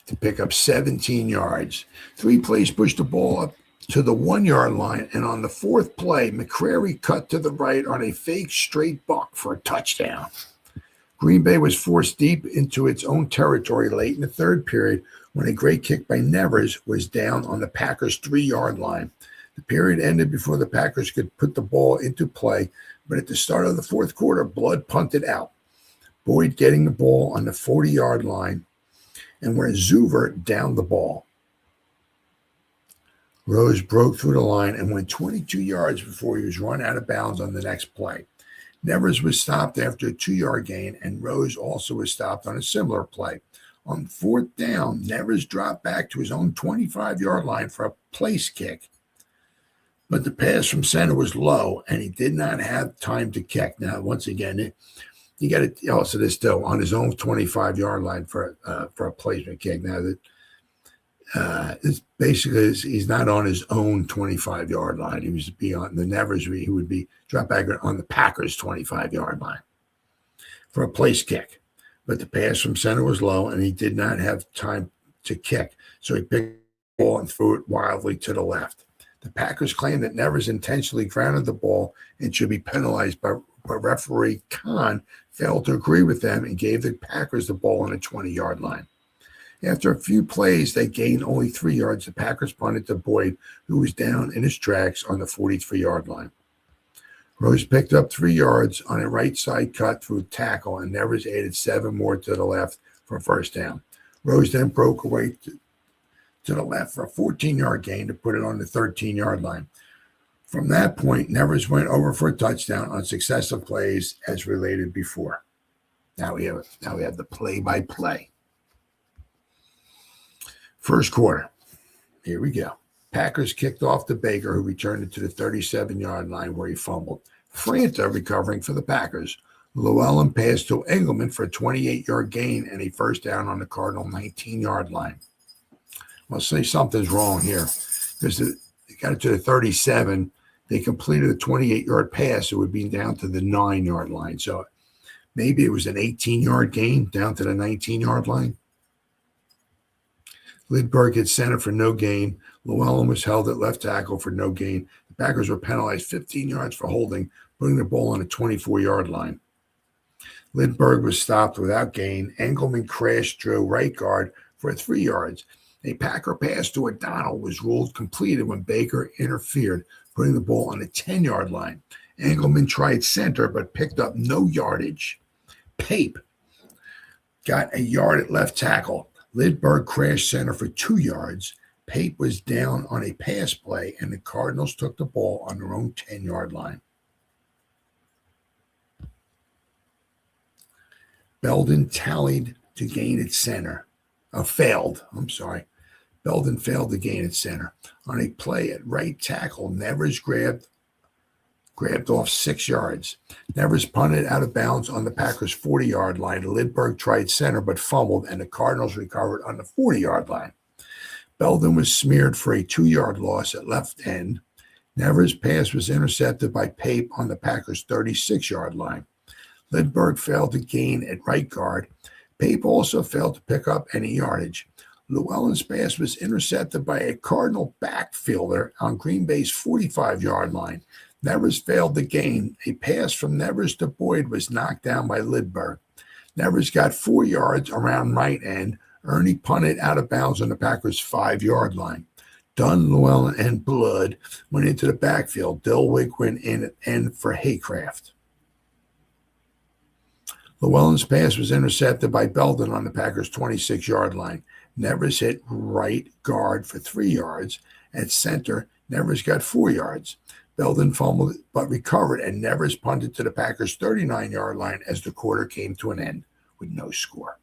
To pick up 17 yards. 3 plays pushed the ball up to the 1-yard line, and on the 4th play, McCrary cut to the right on a fake straight buck for a touchdown. Green Bay was forced deep into its own territory late in the 3rd period when a great kick by Nevers was down on the Packers' 3-yard line. The period ended before the Packers could put the ball into play, but at the start of the 4th quarter, Blood punted out. Boyd getting the ball on the 40-yard line, and where Zuver downed the ball. Rose broke through the line and went 22 yards before he was run out of bounds on the next play. Nevers was stopped after a 2-yard gain, and Rose also was stopped on a similar play. On 4th down, Nevers dropped back to his own 25-yard line for a place kick. But the pass from center was low, and he did not have time to kick. Now, once again, you got to also this still on his own 25-yard line for a placement kick. Now that it's basically he's not on his own 25-yard line. He was beyond the Nevers. He would be drop back on the Packers' 25-yard line for a place kick. But the pass from center was low, and he did not have time to kick. So he picked the ball and threw it wildly to the left. The Packers claimed that Nevers intentionally grounded the ball and should be penalized, but referee Kahn failed to agree with them and gave the Packers the ball on the 20-yard line. After a few plays, they gained only 3 yards. The Packers punted to Boyd, who was down in his tracks on the 43-yard line. Rose picked up 3 yards on a right side cut through tackle, and Nevers added 7 more to the left for a first down. Rose then broke away to the left for a 14-yard gain to put it on the 13-yard line. From that point, Nevers went over for a touchdown on successive plays as related before. Now we have the play-by-play. First quarter. Here we go. Packers kicked off to Baker, who returned it to the 37-yard line where he fumbled. Franta recovering for the Packers. Llewellyn passed to Engelmann for a 28-yard gain and a first down on the Cardinal 19-yard line. Well, say something's wrong here because they got it to the 37. they completed a 28-yard pass. It would be down to the 9-yard line. So maybe it was an 18-yard gain down to the 19-yard line. Lidberg hit center for no gain. Lewellen was held at left tackle for no gain. The Packers were penalized 15 yards for holding, putting the ball on the 24-yard line. Lidberg was stopped without gain. Engelmann crashed through right guard for 3 yards. A Packer pass to O'Donnell was ruled completed when Baker interfered, putting the ball on the 10-yard line. Engelmann tried center but picked up no yardage. Pape got a yard at left tackle. Lidberg crashed center for 2 yards. Pape was down on a pass play, and the Cardinals took the ball on their own 10-yard line. Belden tallied to gain at center. Belden failed to gain at center. On a play at right tackle, Nevers grabbed off 6 yards. Nevers punted out of bounds on the Packers' 40-yard line. Lidberg tried center but fumbled, and the Cardinals recovered on the 40-yard line. Belden was smeared for a 2-yard loss at left end. Nevers' pass was intercepted by Pape on the Packers' 36-yard line. Lidberg failed to gain at right guard. Pape also failed to pick up any yardage. Llewellyn's pass was intercepted by a Cardinal backfielder on Green Bay's 45-yard line. Nevers failed to gain. A pass from Nevers to Boyd was knocked down by Lidberg. Nevers got 4 yards around right end. Ernie punted out of bounds on the Packers' 5-yard line. Dunn, Llewellyn, and Blood went into the backfield. Dilweg went in at end for Haycraft. Llewellyn's pass was intercepted by Belden on the Packers' 26-yard line. Nevers hit right guard for 3 yards. At center, Nevers got 4 yards. Belden fumbled but recovered, and Nevers punted to the Packers' 39-yard line as the quarter came to an end with no score.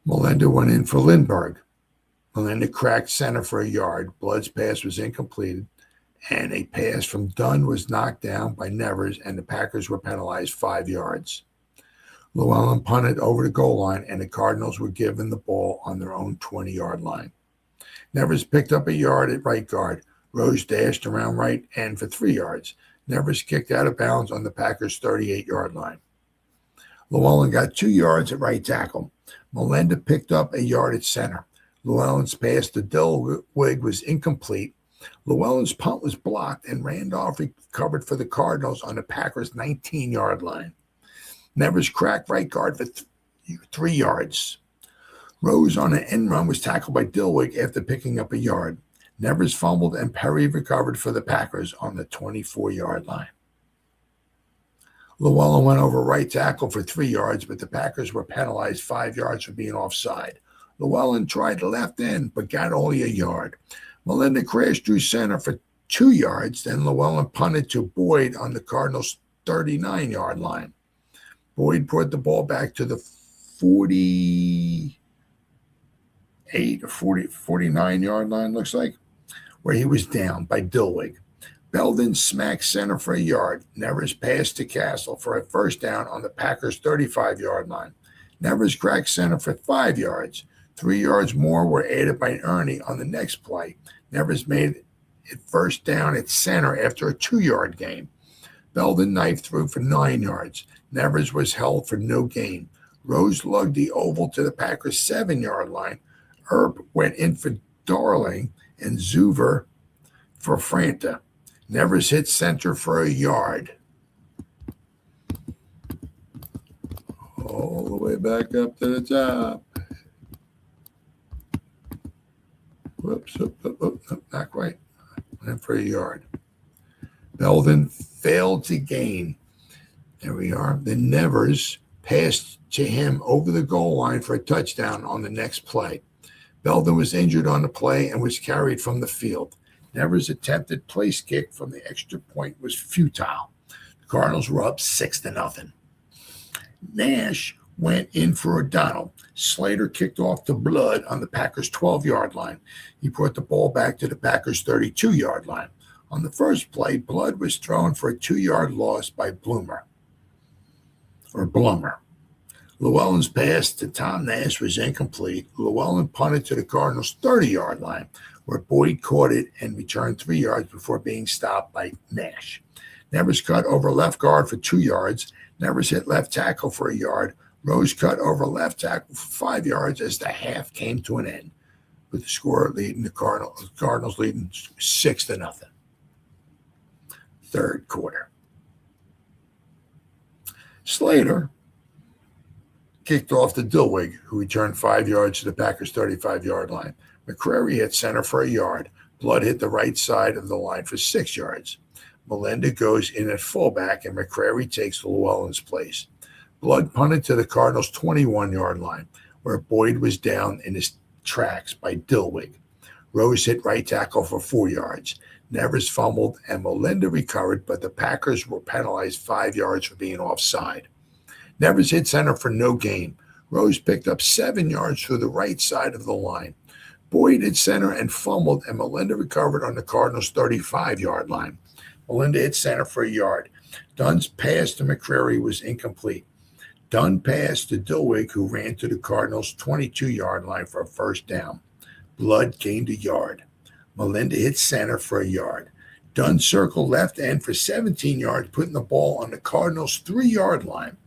Melenda went in for Lidberg. Melenda cracked center for a yard. Blood's pass was incomplete, and a pass from Dunn was knocked down by Nevers, and the Packers were penalized 5 yards. Llewellyn punted over the goal line, and the Cardinals were given the ball on their own 20-yard line. Nevers picked up a yard at right guard. Rose dashed around right end for 3 yards. Nevers kicked out of bounds on the Packers' 38-yard line. Llewellyn got 2 yards at right tackle. Melenda picked up a yard at center. Llewellyn's pass to Dilweg was incomplete. Llewellyn's punt was blocked, and Randolph recovered for the Cardinals on the Packers' 19-yard line. Nevers cracked right guard for 3 yards. Rose on an end run was tackled by Dilweg after picking up a yard. Nevers fumbled, and Perry recovered for the Packers on the 24-yard line. Llewellyn went over right tackle for 3 yards, but the Packers were penalized 5 yards for being offside. Llewellyn tried the left end, but got only a yard. Melenda crashed through center for 2 yards. Then Llewellyn punted to Boyd on the Cardinals' 39-yard line. Boyd brought the ball back to the 49-yard line, looks like, where he was down by Dilweg. Belden smacked center for a yard. Nevers passed to Castle for a first down on the Packers' 35-yard line. Nevers cracked center for 5 yards. 3 yards more were added by Ernie on the next play. Nevers made it first down at center after a 2-yard gain. Belden knifed through for 9 yards. Nevers was held for no gain. Rose lugged the oval to the Packers' 7-yard line. Earp went in for Darling and Zuver for Franta. Nevers hit center for a yard. All the way back up to the top. Whoops, not quite. Went in for a yard. Belden failed to gain. There we are. Then Nevers passed to him over the goal line for a touchdown on the next play. Belden was injured on the play and was carried from the field. Nevers' attempted place kick from the extra point was futile. The Cardinals were up 6-0. Nash went in for O'Donnell. Slater kicked off to Blood on the Packers' 12-yard line. He brought the ball back to the Packers' 32-yard line. On the first play, Blood was thrown for a 2-yard loss by Blummer. Llewellyn's pass to Tom Nash was incomplete. Llewellyn punted to the Cardinals' 30-yard line. where Boyd caught it and returned 3 yards before being stopped by Nash. Nevers cut over left guard for 2 yards. Nevers hit left tackle for a yard. Rose cut over left tackle for 5 yards as the half came to an end, with the score leading the Cardinals leading 6-0. Third quarter. Slater kicked off to Dilweg, who returned 5 yards to the Packers' 35-yard line. McCrary hit center for a yard. Blood hit the right side of the line for 6 yards. Melinda goes in at fullback, and McCrary takes Llewellyn's place. Blood punted to the Cardinals' 21-yard line, where Boyd was down in his tracks by Dilweg. Rose hit right tackle for 4 yards. Nevers fumbled, and Melinda recovered, but the Packers were penalized 5 yards for being offside. Nevers hit center for no gain. Rose picked up 7 yards through the right side of the line. Boyd hit center and fumbled, and Melinda recovered on the Cardinals' 35-yard line. Melinda hit center for a yard. Dunn's pass to McCrary was incomplete. Dunn passed to Dilweg, who ran to the Cardinals' 22-yard line for a first down. Blood gained a yard. Melinda hit center for a yard. Dunn circled left end for 17 yards, putting the ball on the Cardinals' 3-yard line.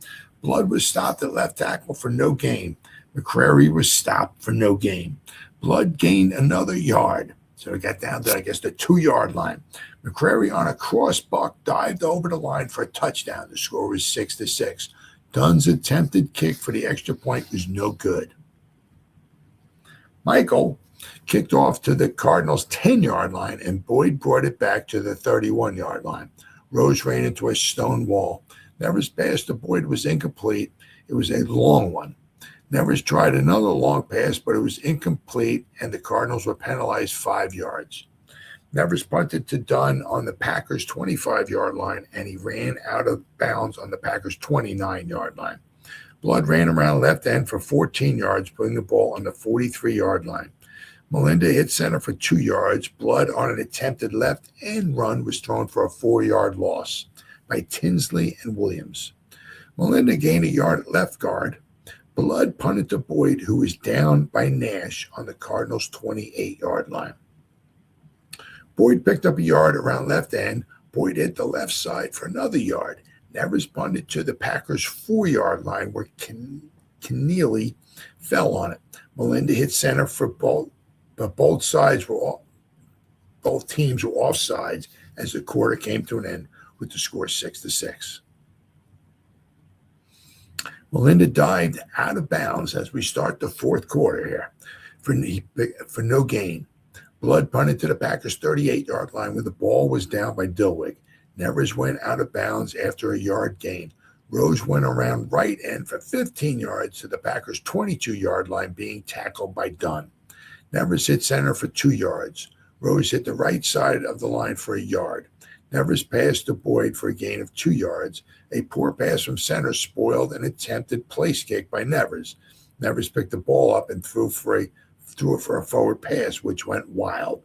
Blood was stopped at left tackle for no gain. McCrary was stopped for no gain. Blood gained another yard. So it got down to, the 2-yard line. McCrary on a cross buck dived over the line for a touchdown. The score was 6-6. Dunn's attempted kick for the extra point was no good. Michael kicked off to the Cardinals' 10-yard line, and Boyd brought it back to the 31-yard line. Rose ran into a stone wall. Nevers' pass to Boyd was incomplete. It was a long one. Nevers tried another long pass, but it was incomplete, and the Cardinals were penalized 5 yards. Nevers punted to Dunn on the Packers' 25-yard line, and he ran out of bounds on the Packers' 29-yard line. Blood ran around left end for 14 yards, putting the ball on the 43-yard line. Melinda hit center for 2 yards. Blood on an attempted left end run was thrown for a 4-yard loss by Tinsley and Williams. Melinda gained a yard at left guard. Blood punted to Boyd, who was down by Nash on the Cardinals' 28-yard line. Boyd picked up a yard around left end. Boyd hit the left side for another yard. Nevers punted to the Packers' 4-yard line, where Keneally fell on it. Melinda hit center for both, but both teams were offsides as the quarter came to an end with the score 6-6. Melinda dived out of bounds as we start the fourth quarter here for no gain. Blood punted to the Packers' 38-yard line where the ball was down by Dilweg. Nevers went out of bounds after a yard gain. Rose went around right end for 15 yards to the Packers' 22-yard line, being tackled by Dunn. Nevers hit center for 2 yards. Rose hit the right side of the line for a yard. Nevers passed to Boyd for a gain of 2 yards. A poor pass from center spoiled an attempted place kick by Nevers. Nevers picked the ball up and threw it for a forward pass, which went wild.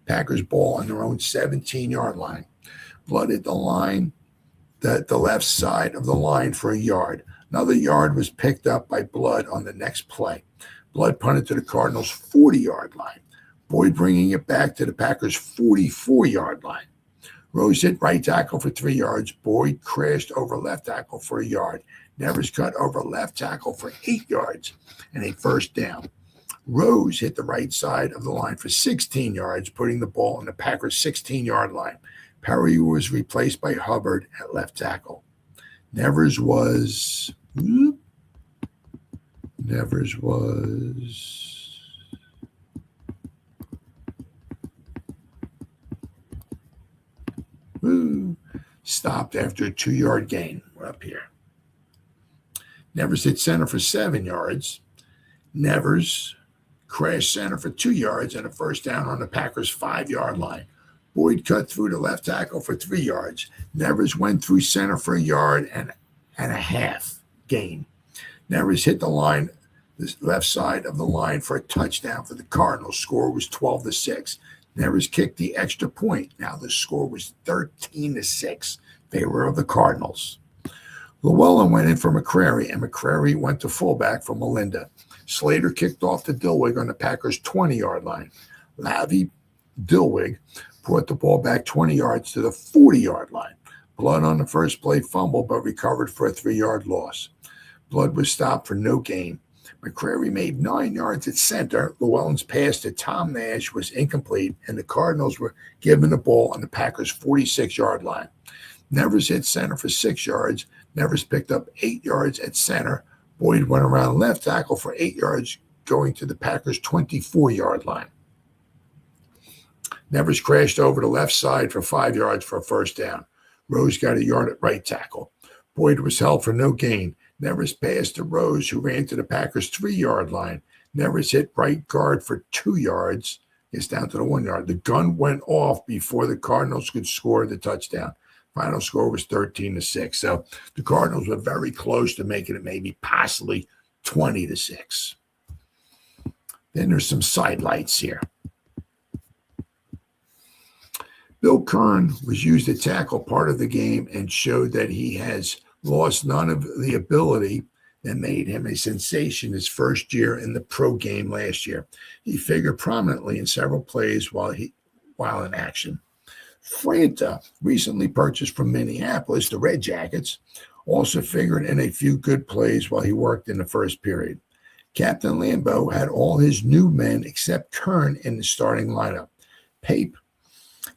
Packers ball on their own 17-yard line. Blood hit the line, the left side of the line for a yard. Another yard was picked up by Blood on the next play. Blood punted to the Cardinals' 40-yard line. Boyd bringing it back to the Packers' 44-yard line. Rose hit right tackle for 3 yards. Boyd crashed over left tackle for a yard. Nevers cut over left tackle for 8 yards and a first down. Rose hit the right side of the line for 16 yards, putting the ball on the Packers' 16-yard line. Perry was replaced by Hubbard at left tackle. Nevers was stopped after a 2-yard gain. We're up here. Nevers hit center for 7 yards. Nevers crashed center for 2 yards and a first down on the Packers' 5-yard line. Boyd cut through the left tackle for 3 yards. Nevers went through center for a yard and a half gain. Nevers hit the line, the left side of the line for a touchdown for the Cardinals. Score was 12-6. Nevers kicked the extra point. Now the score was 13-6 in favor of the Cardinals. Lewellen went in for McCrary, and McCrary went to fullback for Melinda. Slater kicked off to Dilweg on the Packers' 20-yard line. Lavey Dilwig brought the ball back 20 yards to the 40-yard line. Blood on the first play fumble, but recovered for a 3-yard loss. Blood was stopped for no gain. McCrary made 9 yards at center. Llewellyn's pass to Tom Nash was incomplete, and the Cardinals were given the ball on the Packers' 46-yard line. Nevers hit center for 6 yards. Nevers picked up 8 yards at center. Boyd went around left tackle for 8 yards, going to the Packers' 24-yard line. Nevers crashed over the left side for 5 yards for a first down. Rose got a yard at right tackle. Boyd was held for no gain. Nevers passed to Rose, who ran to the Packers' 3-yard line. Nevers hit right guard for 2 yards. Gets down to the 1 yard. The gun went off before the Cardinals could score the touchdown. Final score was 13-6. So the Cardinals were very close to making it maybe possibly 20-6. Then there's some sidelights here. Bill Kern was used to tackle part of the game and showed that he has lost none of the ability that made him a sensation his first year in the pro game last year. He figured prominently in several plays while in action. Franta, recently purchased from Minneapolis, the Red Jackets, also figured in a few good plays while he worked in the first period. Captain Lambeau had all his new men except Kern in the starting lineup. Pape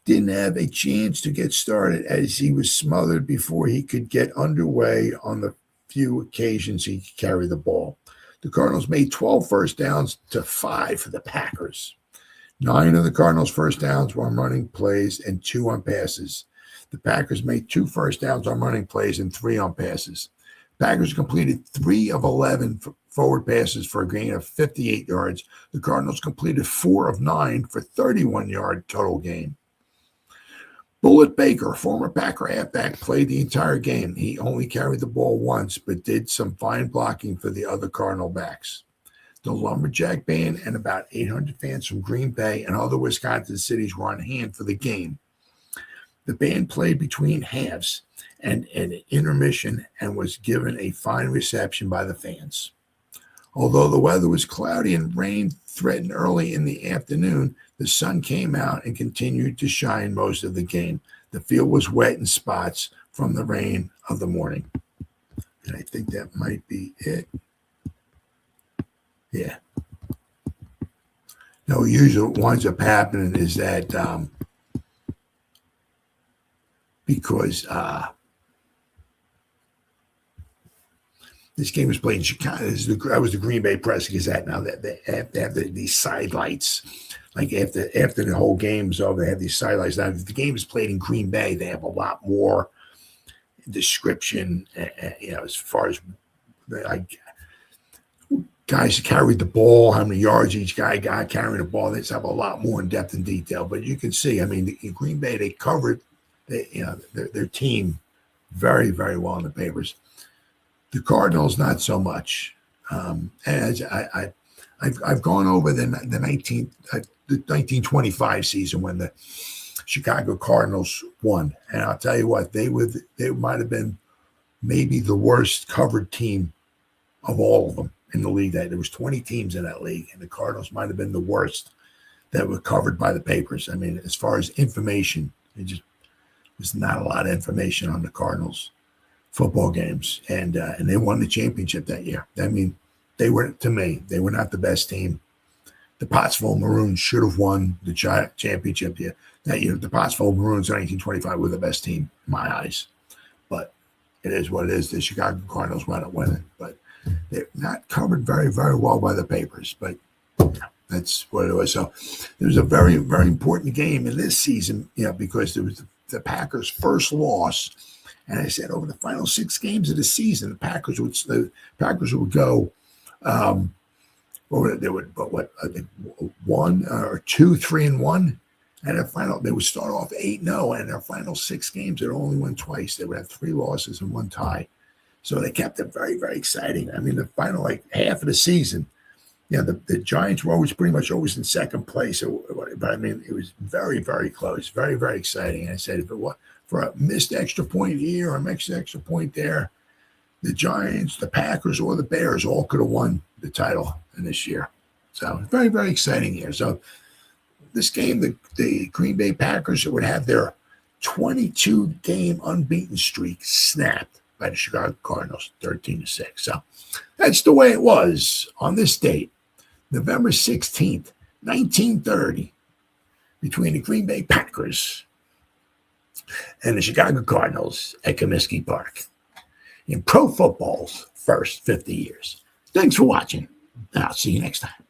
didn't have a chance to get started as he was smothered before he could get underway on the few occasions he could carry the ball. The Cardinals made 12 first downs to 5 for the Packers. 9 of the Cardinals' first downs were on running plays and 2 on passes. The Packers made 2 first downs on running plays and 3 on passes. Packers completed 3 of 11 forward passes for a gain of 58 yards. The Cardinals completed 4 of 9 for 31-yard total gain. Bullet Baker, former Packer halfback, played the entire game. He only carried the ball once, but did some fine blocking for the other Cardinal backs. The Lumberjack Band and about 800 fans from Green Bay and other Wisconsin cities were on hand for the game. The band played between halves and an intermission and was given a fine reception by the fans. Although the weather was cloudy and rain threatened early in the afternoon, the sun came out and continued to shine most of the game. The field was wet in spots from the rain of the morning. And I think that might be it. Yeah. No, usually what winds up happening is that because this game was played in Chicago. That was the Green Bay Press Gazette. Now that they have these sidelights, like after the whole game's over, they have these sidelights. Now, if the game is played in Green Bay, they have a lot more description. As far as guys who carried the ball, how many yards each guy got carrying the ball. They just have a lot more in depth and detail. But you can see, I mean, in Green Bay, they covered their team very, very well in the papers. The Cardinals, not so much. As I've gone over the 1925 season when the Chicago Cardinals won, and I'll tell you what, they might have been maybe the worst covered team of all of them in the league. There was 20 teams in that league, and the Cardinals might have been the worst that were covered by the papers. I mean, as far as information, it just was not a lot of information on the Cardinals football games, and they won the championship that year. I mean, they were not the best team. The Pottsville Maroons should have won the championship that year. The Pottsville Maroons in 1925 were the best team in my eyes, but it is what it is. The Chicago Cardinals wound up winning, but they're not covered very, very well by the papers, but that's what it was. So it was a very, very important game in this season, because it was the Packers' first loss. And I said over the final 6 games of the season, the Packers would go, I think 1 or 2, 3-1, and they would start off 8-0, and their final 6 games they'd only won twice. They would have 3 losses and 1 tie, so they kept it very, very exciting. I mean, the final half of the season, the Giants were pretty much always in second place, but I mean, it was very, very close, very, very exciting. And I said, for a missed extra point here or a missed extra point there, the Giants, the Packers, or the Bears all could have won the title in this year. So very, very exciting here. So this game, the Green Bay Packers would have their 22-game unbeaten streak snapped by the Chicago Cardinals, 13-6. So that's the way it was on this date, November 16th, 1930, between the Green Bay Packers and the Chicago Cardinals at Comiskey Park in pro football's first 50 years. Thanks for watching, and I'll see you next time.